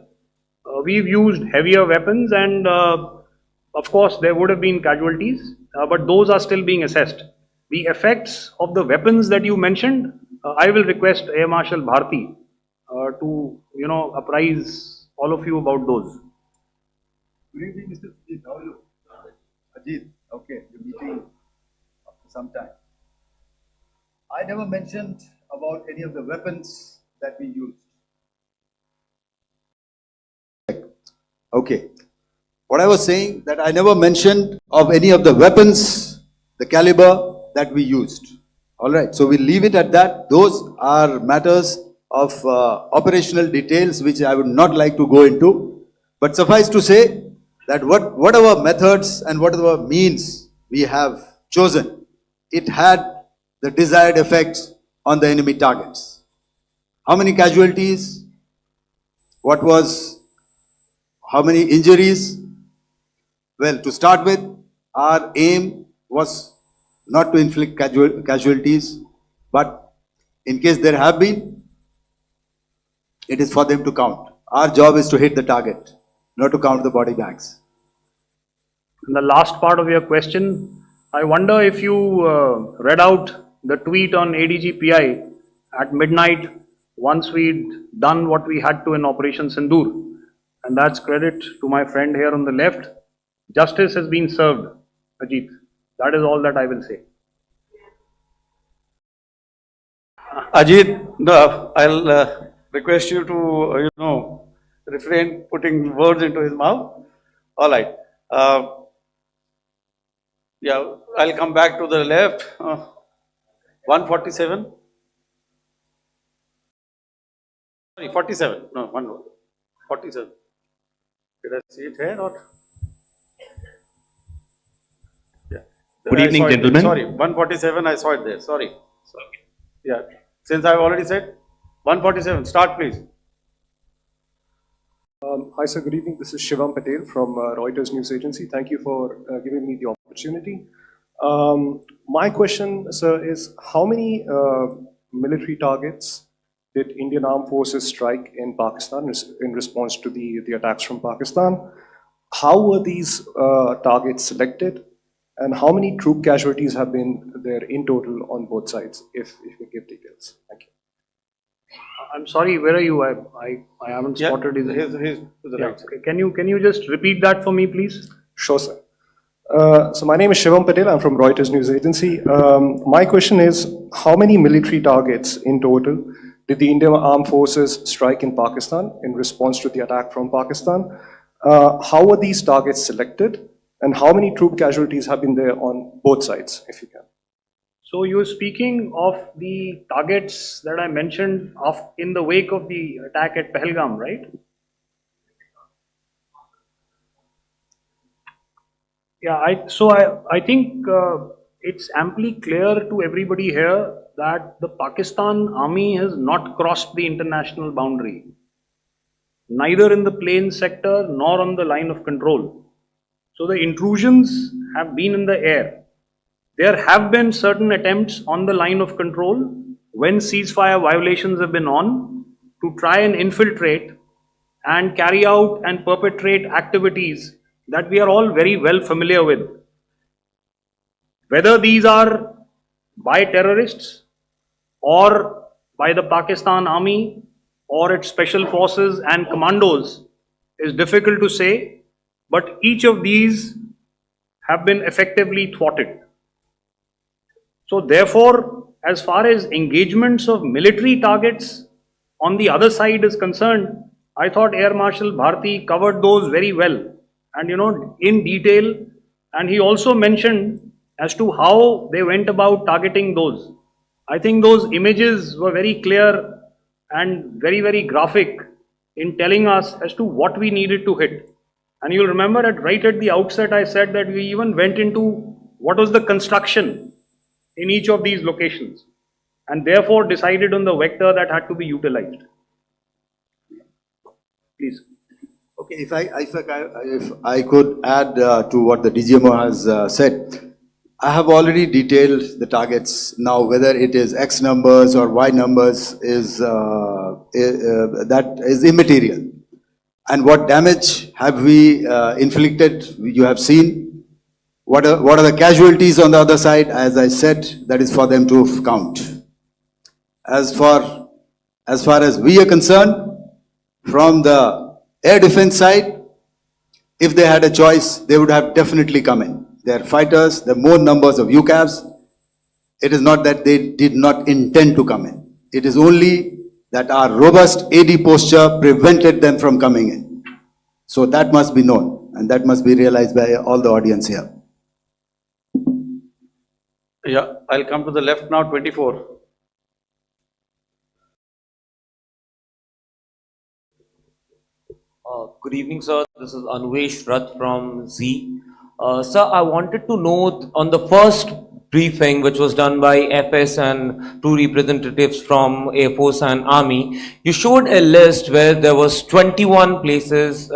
we've used heavier weapons, and of course there would have been casualties, but those are still being assessed. The effects of the weapons that you mentioned, I will request Air Marshal Bharti to apprise all of you about those. Good evening, Mr. Ajit. How are you? Ajit, okay, you're meeting after some time. I never mentioned about any of the weapons that we used. Okay. What I was saying, that I never mentioned of any of the weapons, the caliber that we used. All right, so we'll leave it at that. Those are matters of operational details which I would not like to go into. But suffice to say that whatever methods and whatever means we have chosen, it had the desired effects on the enemy targets. How many casualties? How many injuries? Well, to start with, our aim was not to inflict casualties, but in case there have been, it is for them to count. Our job is to hit the target, not to count the body bags. And the last part of your question, I wonder if you read out the tweet on ADGPI at midnight once we'd done what we had to in Operation Sindoor. And that's credit to my friend here on the left. Justice has been served, Ajit. That is all that I will say. Ajit, I'll request you to, refrain putting words into his mouth. All right. Yeah, I'll come back to the left. 147. Sorry, 47. No, 47. Did I see it here or? Yeah. Good evening, gentlemen. Sorry, 147. I saw it there. Sorry. Yeah. Since I've already said 147. Start, please. Hi, sir. Good evening. This is Shivam Patel from Reuters News Agency. Thank you for giving me the opportunity. My question, sir, is how many military targets did Indian Armed Forces strike in Pakistan in response to the attacks from Pakistan? How were these targets selected? And how many troop casualties have been there in total on both sides, if you give details? Thank you. I'm sorry, where are you? I haven't spotted his. He's to the right. Okay. Can you just repeat that for me, please? Sure, sir. So my name is Shivam Patel. I'm from Reuters News Agency. My question is, how many military targets in total did the Indian Armed Forces strike in Pakistan in response to the attack from Pakistan? How were these targets selected? And how many troop casualties have been there on both sides, if you can? So you're speaking of the targets that I mentioned in the wake of the attack at Pahalgam, right? Yeah, I think it's amply clear to everybody here that the Pakistan Army has not crossed the international boundary, neither in the plain sector nor on the line of control. So the intrusions have been in the air. There have been certain attempts on the line of control when ceasefire violations have been on to try and infiltrate and carry out and perpetrate activities that we are all very well familiar with. Whether these are by terrorists or by the Pakistan Army or its special forces and commandos is difficult to say, but each of these have been effectively thwarted. So therefore, as far as engagements of military targets on the other side is concerned, I thought Air Marshal Bharti covered those very well and in detail, and he also mentioned as to how they went about targeting those. I think those images were very clear and very, very graphic in telling us as to what we needed to hit. And you'll remember right at the outset, I said that we even went into what was the construction in each of these locations, and therefore decided on the vector that had to be utilized. Please. Okay, if I could add to what the DGMO has said, I have already detailed the targets. Now, whether it is X numbers or Y numbers is that is immaterial. And what damage have we inflicted? You have seen. What are the casualties on the other side? As I said, that is for them to count. As far as we are concerned, from the air defense side, if they had a choice, they would have definitely come in. They are fighters, there are more numbers of UCAVs. It is not that they did not intend to come in. It is only that our robust AD posture prevented them from coming in. So that must be known, and that must be realized by all the audience here. Yeah, I'll come to the left now, 24. Good evening, sir. This is Anuvesh Rath from Z. Sir, I wanted to know on the first briefing, which was done by FS and two representatives from Air Force and Army, you showed a list where there was 21 places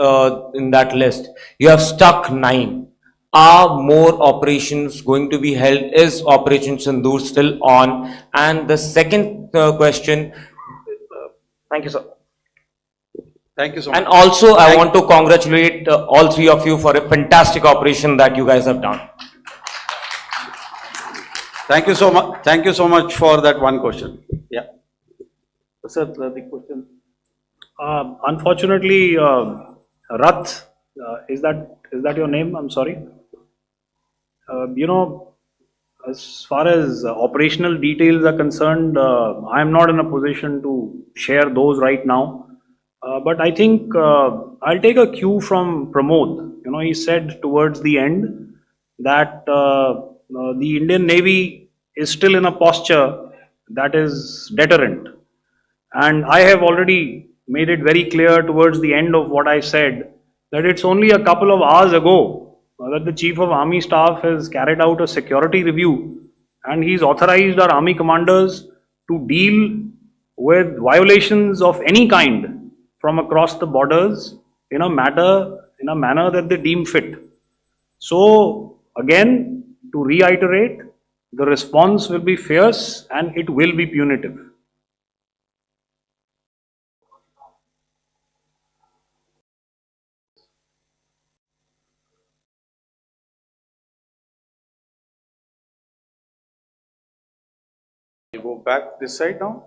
in that list. You have stuck 9. Are more operations going to be held? Is Operation Sindoor still on? And the second question, thank you, sir. Thank you so much. And also, I want to congratulate all three of you for a fantastic operation that you guys have done. Thank you so much. Thank you so much for that one question. Yeah. Sir, the question. Unfortunately, Rath, is that your name? I'm sorry. As far as operational details are concerned, I am not in a position to share those right now. But I think I'll take a cue from Pramod. He said towards the end that the Indian Navy is still in a posture that is deterrent. And I have already made it very clear towards the end of what I said that it's only a couple of hours ago that the Chief of Army Staff has carried out a security review, and he's authorized our Army commanders to deal with violations of any kind from across the borders in a manner that they deem fit. So again, to reiterate, the response will be fierce and it will be punitive. You go back this side now.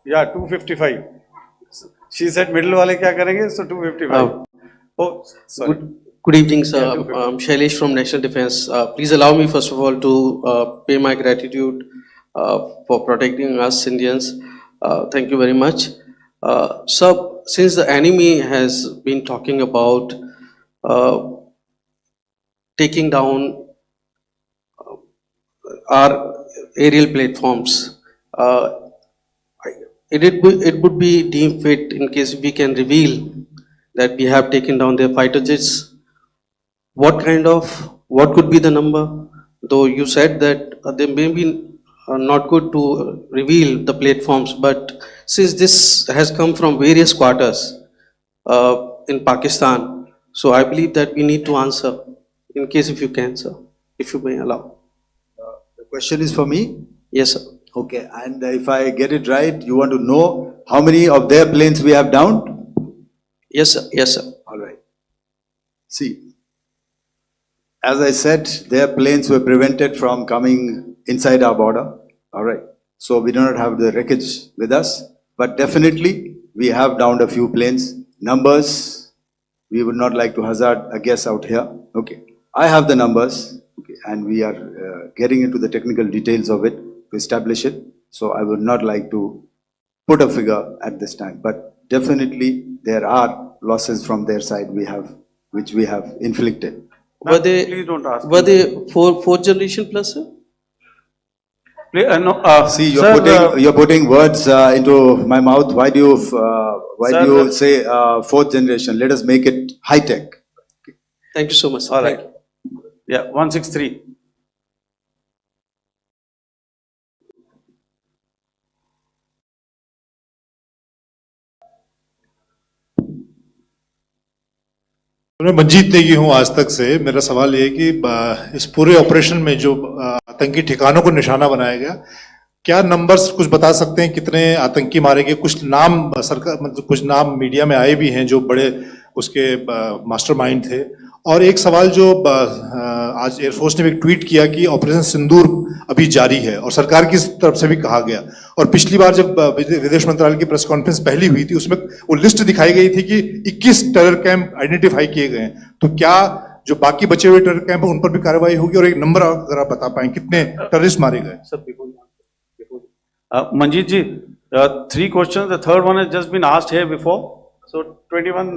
Yeah, 255. She said middle wale kya karenge? So 255. Oh, sorry. Good evening, sir. Yeah, 255. I'm Shailesh from National Defense. Please allow me, first of all, to pay my gratitude for protecting us Indians. Thank you very much. Sir, since the enemy has been talking about taking down our aerial platforms, it would be deemed fit in case we can reveal that we have taken down their fighter jets. What could be the number? Though you said that they may be not good to reveal the platforms, but since this has come from various quarters in Pakistan, so I believe that we need to answer, in case if you can, sir, if you may allow. The question is for me? Yes, sir. Okay, and if I get it right, you want to know how many of their planes we have downed? Yes, sir. Yes, sir. All right. See, as I said, their planes were prevented from coming inside our border. All right. So we do not have the wreckage with us, but definitely we have downed a few planes. Numbers, we would not like to hazard a guess out here. Okay. I have the numbers, okay, and we are getting into the technical details of it to establish it. So I would not like to put a figure at this time, but definitely there are losses from their side which we have inflicted. Were they, please don't ask. were they fourth generation plus, sir? No, See, sir, you're putting words into my mouth. Why do you Sir, say fourth generation? Let us make it high tech. Thank you so much, sir. all Thank right. you. Yeah, 163. मैं मंजीत नेगी हूँ आज तक से। मेरा सवाल ये है कि इस पूरे ऑपरेशन में जो आतंकी ठिकानों को निशाना बनाया गया, क्या नंबर्स कुछ बता सकते हैं कितने आतंकी मारे गए? कुछ नाम सरकार मतलब कुछ नाम मीडिया में आए भी हैं जो बड़े उसके मास्टरमाइंड थे। और एक सवाल जो आज एयरफोर्स ने भी ट्वीट किया कि ऑपरेशन सिंदूर अभी जारी है और सरकार की तरफ से भी कहा गया, और पिछली बार जब विदेश मंत्रालय की प्रेस कॉन्फ्रेंस पहली हुई थी उसमें वो लिस्ट दिखाई गई थी कि 21 टेरर कैंप आइडेंटिफाई किए गए हैं। तो क्या जो बाकी बचे हुए टेरर कैंप उन पर भी कार्रवाई होगी? और एक नंबर अगर आप बता पाएं कितने टेररिस्ट मारे गए? Manjeet ji, 3 questions. The third one has just been asked here before. So 21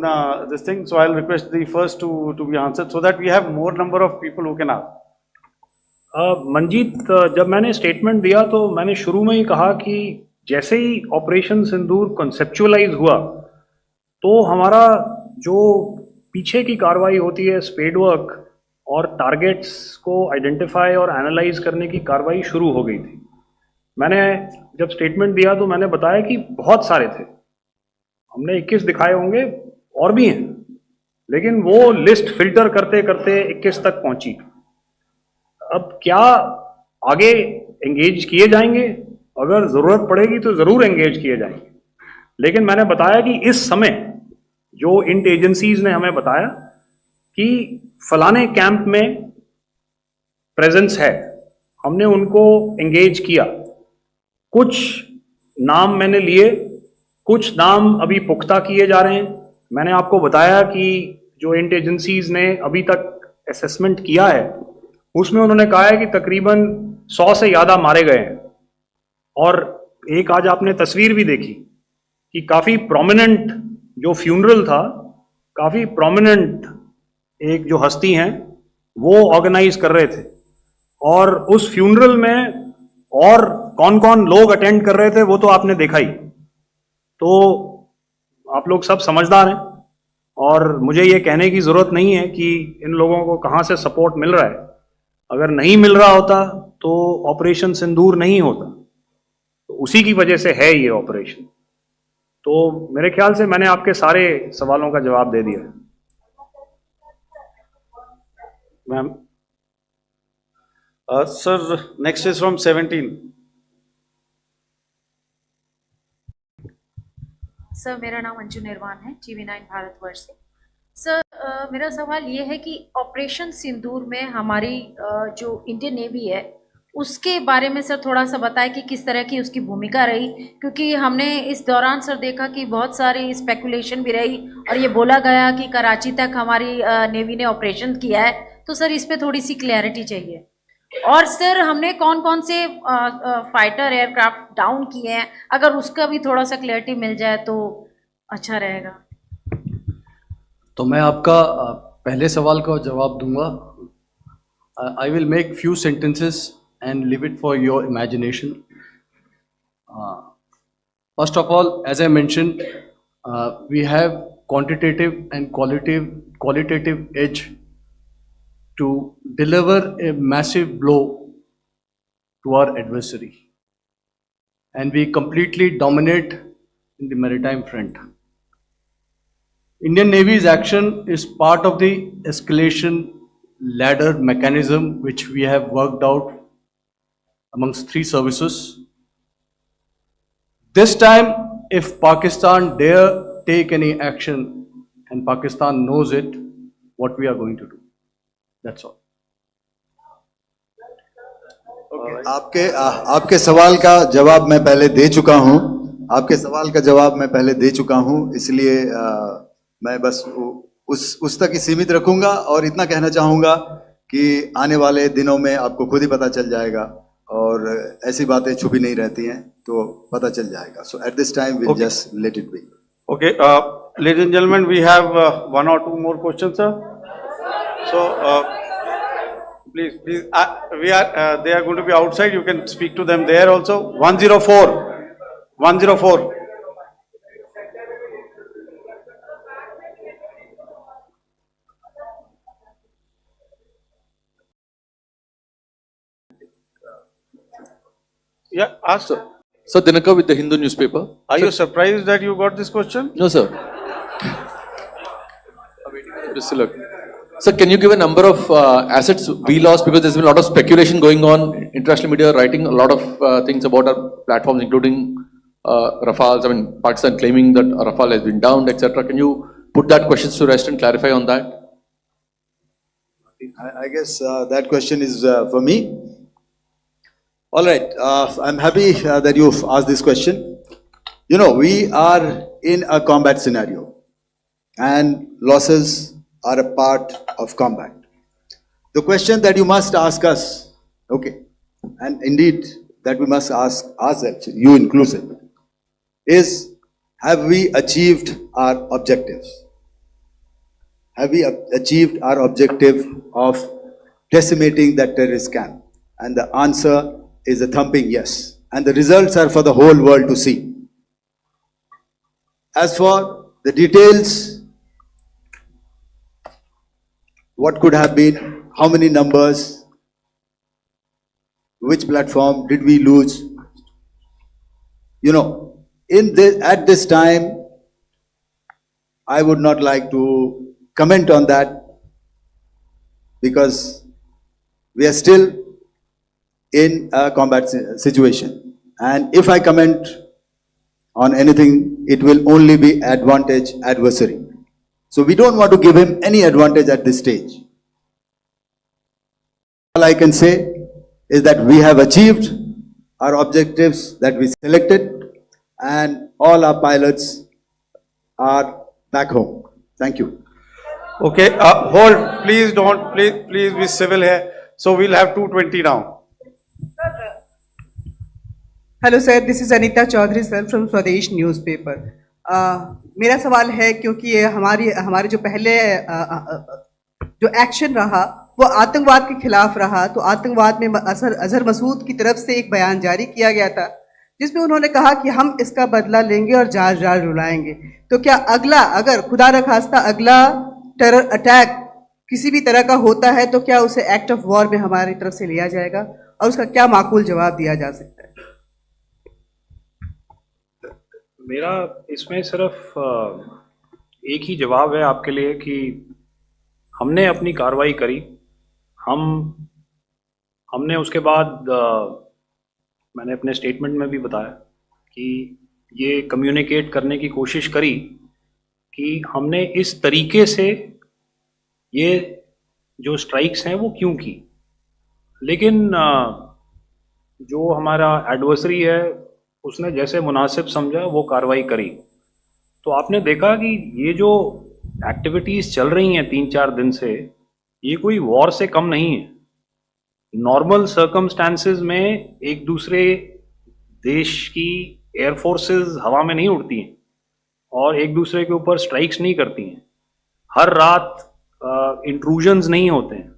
this thing. So I'll request the first to be answered so that we have more number of people who can ask. Manjeet, जब मैंने statement दिया तो मैंने शुरू में ही कहा कि जैसे ही ऑपरेशन सिंदूर कॉन्सेप्चुअलाइज हुआ तो हमारा जो पीछे की कार्रवाई होती है स्पेड वर्क और टारगेट्स को आइडेंटिफाई और एनालाइज करने की कार्रवाई शुरू हो गई थी। मैंने जब स्टेटमेंट दिया तो मैंने बताया कि बहुत सारे थे, हमने 21 दिखाए होंगे और भी हैं, लेकिन वो लिस्ट फिल्टर करते करते 21 तक पहुंची। अब क्या आगे एंगेज किए जाएंगे? अगर जरूरत पड़ेगी तो जरूर एंगेज किए जाएंगे, लेकिन मैंने बताया कि इस समय जो इंट एजेंसीज ने हमें बताया कि फलाने कैंप में प्रेजेंस है, हमने उनको एंगेज किया। कुछ नाम मैंने लिए, कुछ नाम अभी पुख्ता किए जा रहे हैं। मैंने आपको बताया कि जो इंट एजेंसीज ने अभी तक असेसमेंट किया है उसमें उन्होंने कहा है कि तकरीबन 100 से ज़्यादा मारे गए हैं। और एक आज आपने तस्वीर भी देखी कि काफ़ी प्रोमिनेंट जो फ्यूनरल था, काफ़ी प्रोमिनेंट एक जो हस्ती हैं वो ऑर्गेनाइज कर रहे थे, और उस फ्यूनरल में और कौन कौन लोग अटेंड कर रहे थे वो तो आपने देखा ही। तो आप लोग सब समझदार हैं और मुझे ये कहने की ज़रूरत नहीं है कि इन लोगों को कहाँ से सपोर्ट मिल रहा है। अगर नहीं मिल रहा होता तो ऑपरेशन सिंदूर नहीं होता, तो उसी की वजह से है ये ऑपरेशन। तो मेरे ख्याल से मैंने आपके सारे सवालों का जवाब दे दिया है। Ma'am. Sir, next is from 17. Sir, मेरा नाम अंजू निर्वाण है, TV9 भारतवर्ष से। सर, मेरा सवाल ये है कि ऑपरेशन सिंदूर में हमारी जो इंडियन नेवी है उसके बारे में सर थोड़ा सा बताएं कि किस तरह की उसकी भूमिका रही, क्योंकि हमने इस दौरान सर देखा कि बहुत सारी स्पेकुलेशन भी रही और ये बोला गया कि कराची तक हमारी नेवी ने ऑपरेशन किया है। तो सर इस पे थोड़ी सी क्लैरिटी चाहिए। और सर हमने कौन कौन से फाइटर एयरक्राफ्ट डाउन किए हैं, अगर उसका भी थोड़ा सा क्लैरिटी मिल जाए तो अच्छा रहेगा। तो मैं आपका पहले सवाल का जवाब दूंगा। I will make few sentences and leave it for your imagination. First of all, as I mentioned, we have quantitative and qualitative edge to deliver a massive blow to our adversary, and we completely dominate in the maritime front. Indian Navy's action is part of the escalation ladder mechanism which we have worked out amongst 3 services. This time, if Pakistan dare take any action, and Pakistan knows it, what we are going to do. That's all. आपके सवाल का जवाब मैं पहले दे चुका हूं। आपके सवाल का जवाब मैं पहले दे चुका हूं, इसलिए मैं बस उस तक ही सीमित रखूंगा और इतना कहना चाहूंगा कि आने वाले दिनों में आपको खुद ही पता चल जाएगा, और ऐसी बातें छुपी नहीं रहती हैं, तो पता चल जाएगा। So at this time we'll just let it be. Okay, ladies and gentlemen, we have 1 or 2 more questions, sir. So Please, please, they are going to be outside. You can speak to them there also. 104. 104. Yeah, ask. Sir, Dinakar with the Hindu newspaper. Are you surprised that you got this question? No, sir. Sir, can you give a number of assets we lost, because there's been a lot of speculation going on, international media writing a lot of things about our platforms, including Rafales. I mean, Pakistan claiming that Rafale has been downed, etc. Can you put that question to rest and clarify on that? I guess that question is for me. All right, I'm happy that you've asked this question. You know, we are in a combat scenario, and losses are a part of combat. The question that you must ask us, okay, and indeed that we must ask ourselves, you inclusive, is have we achieved our objectives? Have we achieved our objective of decimating that terrorist camp? And the answer is a thumping yes. And the results are for the whole world to see. As for the details, what could have been, how many numbers, which platform did we lose? You know, at this time, I would not like to comment on that, because we are still in a combat situation. And if I comment on anything, it will only be advantage adversary. So we don't want to give him any advantage at this stage. All I can say is that we have achieved our objectives that we selected, and all our pilots are back home. Thank you. Okay, hold. Please don't. Please be civil here. So we'll have 220 now. Hello sir, this is Anita Chaudhary sir from Swadesh newspaper. मेरा सवाल है, क्योंकि ये हमारे जो पहले जो action रहा वो आतंकवाद के खिलाफ रहा, तो आतंकवाद में अजहर मसूद की तरफ से एक बयान जारी किया गया था जिसमें उन्होंने कहा कि हम इसका बदला लेंगे और जाज रुलाएंगे। तो क्या अगला, अगर खुदा न खास्ता अगला टेरर अटैक किसी भी तरह का होता है, तो क्या उसे एक्ट ऑफ वॉर में हमारी तरफ से लिया जाएगा और उसका क्या माकूल जवाब दिया जा सकता है? मेरा इसमें सिर्फ एक ही जवाब है आपके लिए कि हमने अपनी कार्रवाई करी। हमने उसके बाद मैंने अपने स्टेटमेंट में भी बताया कि ये कम्युनिकेट करने की कोशिश करी कि हमने इस तरीके से ये जो स्ट्राइक्स हैं वो क्यों की। लेकिन जो हमारा एडवर्सरी है उसने जैसे मुनासिब समझा वो कार्रवाई करी। तो आपने देखा कि ये जो एक्टिविटीज़ चल रही हैं 3-4 दिन से, ये कोई वॉर से कम नहीं है। नॉर्मल सर्कमस्टांसेस में एक दूसरे देश की एयरफोर्सेस हवा में नहीं उड़ती हैं और एक दूसरे के ऊपर स्ट्राइक्स नहीं करती हैं। हर रात इंट्रूजन्स नहीं होते हैं।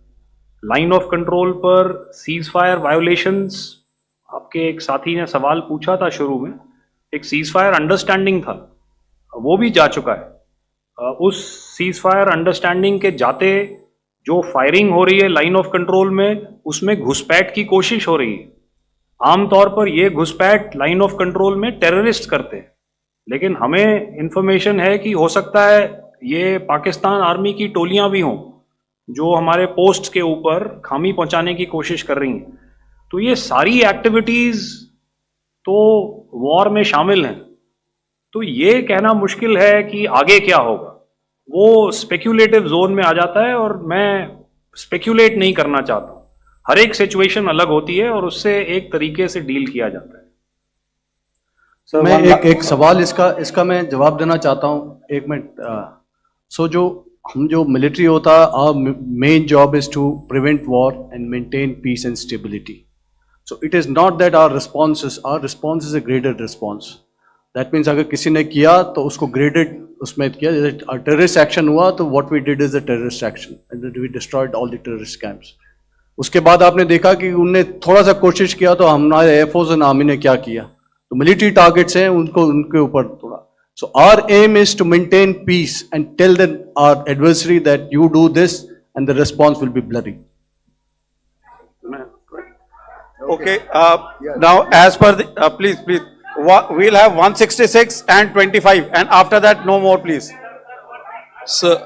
लाइन ऑफ कंट्रोल पर सीज फायर वायोलेशंस, आपके एक साथी ने सवाल पूछा था शुरू में, एक सीज फायर अंडरस्टैंडिंग था, वो भी जा चुका है। उस सीज फायर अंडरस्टैंडिंग के जाते जो फायरिंग हो रही है लाइन ऑफ कंट्रोल में, उसमें घुसपैठ की कोशिश हो रही है। आमतौर पर ये घुसपैठ लाइन ऑफ कंट्रोल में टेररिस्ट करते हैं, लेकिन हमें इंफॉर्मेशन है कि हो सकता है ये पाकिस्तान आर्मी की टोलियां भी हों जो हमारे पोस्ट के ऊपर खामी पहुंचाने की कोशिश कर रही हैं। तो ये सारी एक्टिविटीज तो वॉर में शामिल हैं। तो ये कहना मुश्किल है कि आगे क्या होगा, वो स्पेक्यूलेटिव जोन में आ जाता है और मैं स्पेक्यूलेट नहीं करना चाहता हूँ। हर एक सिचुएशन अलग होती है और उससे एक तरीके से डील किया जाता है। सर मैं एक सवाल इसका मैं जवाब देना चाहता हूँ, एक मिनट। सो जो मिलिट्री होता है, our main job is to prevent war and maintain peace and stability. So it is not that our response is a graded response. That means अगर किसी ने किया तो उसको ग्रेडेड उसमें किया। जैसे टेररिस्ट एक्शन हुआ तो what we did is a terrorist action and we destroyed all the terrorist camps. उसके बाद आपने देखा कि उनने थोड़ा सा कोशिश किया तो हमारे एयरफोर्स एंड आर्मी ने क्या किया, तो मिलिट्री टारगेट्स हैं उनको उनके ऊपर थोड़ा. So our aim is to maintain peace and tell our adversary that you do this and the response will be bloody. Okay, now as per the, please, we'll have 166 and 25 and after that no more please. Sir,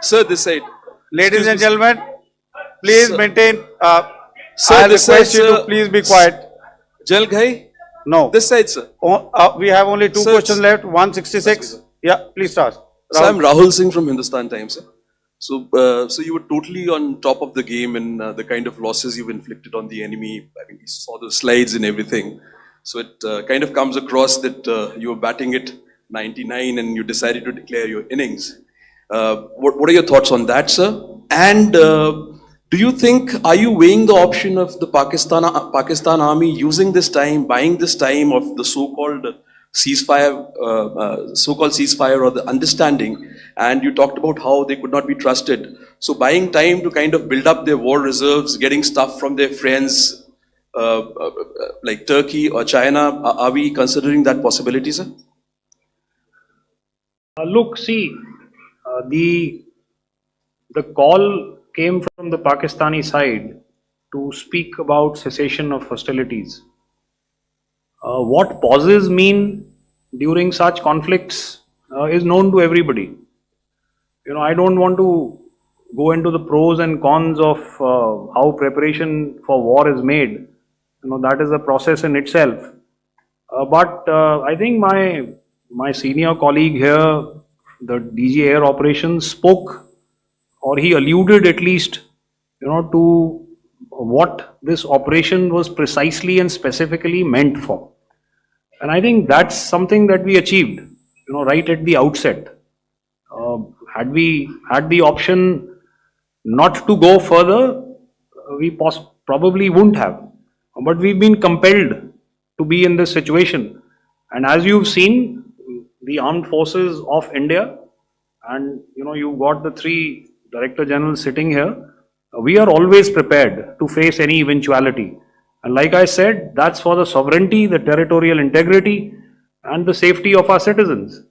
this side. Ladies and gentlemen, please maintain, Sir, I this request side, you to sir. please be quiet. Jal Ghai? No. This side, sir. We have only two Sir, questions left, 166. Yeah, please start. So I'm Rahul Singh from Hindustan Times, sir. So you were totally on top of the game in the kind of losses you've inflicted on the enemy. I mean, we saw the slides and everything. So it kind of comes across that you were batting it 99 and you decided to declare your innings. What are your thoughts on that, sir? And do you think, are you weighing the option of the Pakistan army using this time, buying this time of the so-called ceasefire or the understanding, and you talked about how they could not be trusted. So buying time to kind of build up their war reserves, getting stuff from their friends like Turkey or China, are we considering that possibility, sir? Look, see, the call came from the Pakistani side to speak about cessation of hostilities. What pauses mean during such conflicts is known to everybody. You know, I don't want to go into the pros and cons of how preparation for war is made. You know, that is a process in itself. But I think my senior colleague here, the DG Air Operations, spoke, or he alluded at least, you know, to what this operation was precisely and specifically meant for. And I think that's something that we achieved, you know, right at the outset. Had we had the option not to go further, we probably wouldn't have. But we've been compelled to be in this situation. And as you've seen, the armed forces of India, and you know, you've got the three Director Generals sitting here, we are always prepared to face any eventuality. And like I said, that's for the sovereignty, the territorial integrity, and the safety of our citizens.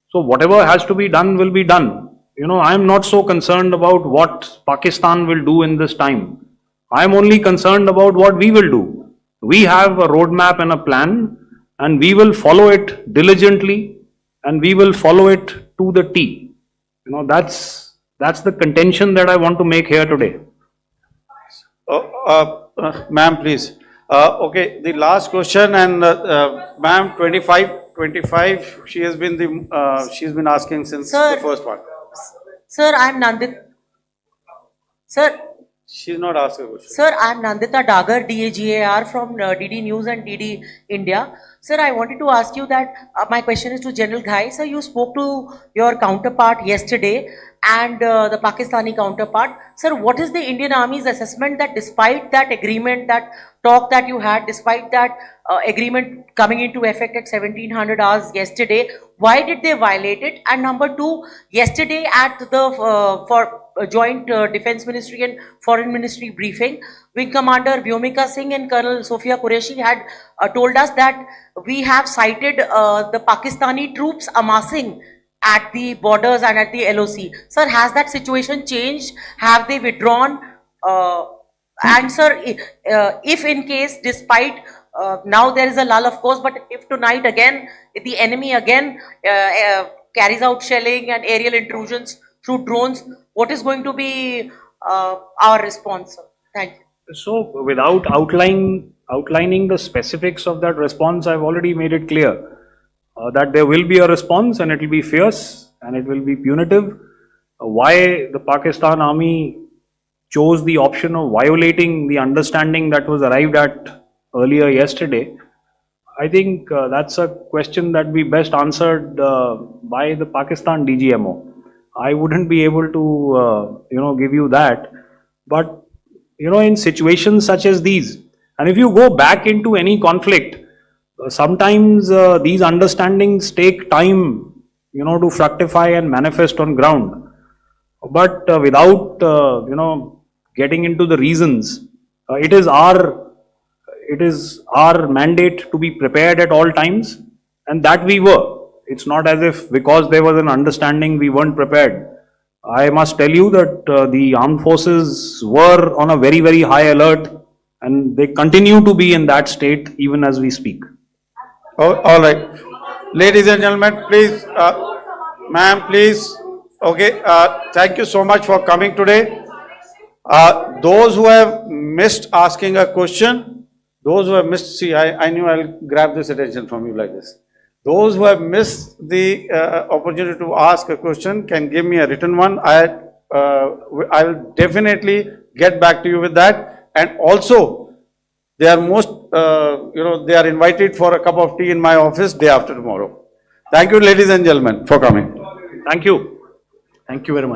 So whatever has to be done will be done. You know, I'm not so concerned about what Pakistan will do in this time. I'm only concerned about what we will do. We have a roadmap and a plan, and we will follow it diligently, and we will follow it to the T. You know, that's the contention that I want to make here today. Ma'am, please. Okay, the last question, and ma'am, 25, she has been she's been asking since the first one. Sir, I'm Nandita. Sir. She's not asking a question. Sir, I'm Nandita Dagar, DAGAR from DD News and DD India. Sir, I wanted to ask you that my question is to General Ghai. Sir, you spoke to your counterpart yesterday and the Pakistani counterpart. Sir, what is the Indian Army's assessment that despite that agreement, that talk that you had, despite that agreement coming into effect at 1700 hours yesterday, why did they violate it? And number two, yesterday at the Joint Defense Ministry and Foreign Ministry briefing, Wing Commander Vyomika Singh and Colonel Sophia Qureshi had told us that we have cited the Pakistani troops amassing at the borders and at the LOC. Sir, has that situation changed? Have they withdrawn? And sir, if in case, despite now there is a lull of course, but if tonight again, if the enemy again carries out shelling and aerial intrusions through drones, what is going to be our response, sir? Thank you. So without outlining the specifics of that response, I've already made it clear that there will be a response and it will be fierce and it will be punitive. Why the Pakistan army chose the option of violating the understanding that was arrived at earlier yesterday, I think that's a question that we best answered by the Pakistan DGMO. I wouldn't be able to, you know, give you that. But, you know, in situations such as these, and if you go back into any conflict, sometimes these understandings take time, you know, to fructify and manifest on ground. But without, you know, getting into the reasons. It is our mandate to be prepared at all times, and that we were. It's not as if because there was an understanding we weren't prepared. I must tell you that the armed forces were on a very, very high alert, and they continue to be in that state even as we speak. Oh, all right. Ladies and gentlemen, please, ma'am, please. Okay, thank you so much for coming today. Those who have missed asking a question, those who have missed, see, I knew I'll grab this attention from you like this. Those who have missed the opportunity to ask a question can give me a written one. I will definitely get back to you with that. And also, they are they are invited for a cup of tea in my office day after tomorrow. Thank you, ladies and gentlemen, for coming. Thank you. Thank you very much.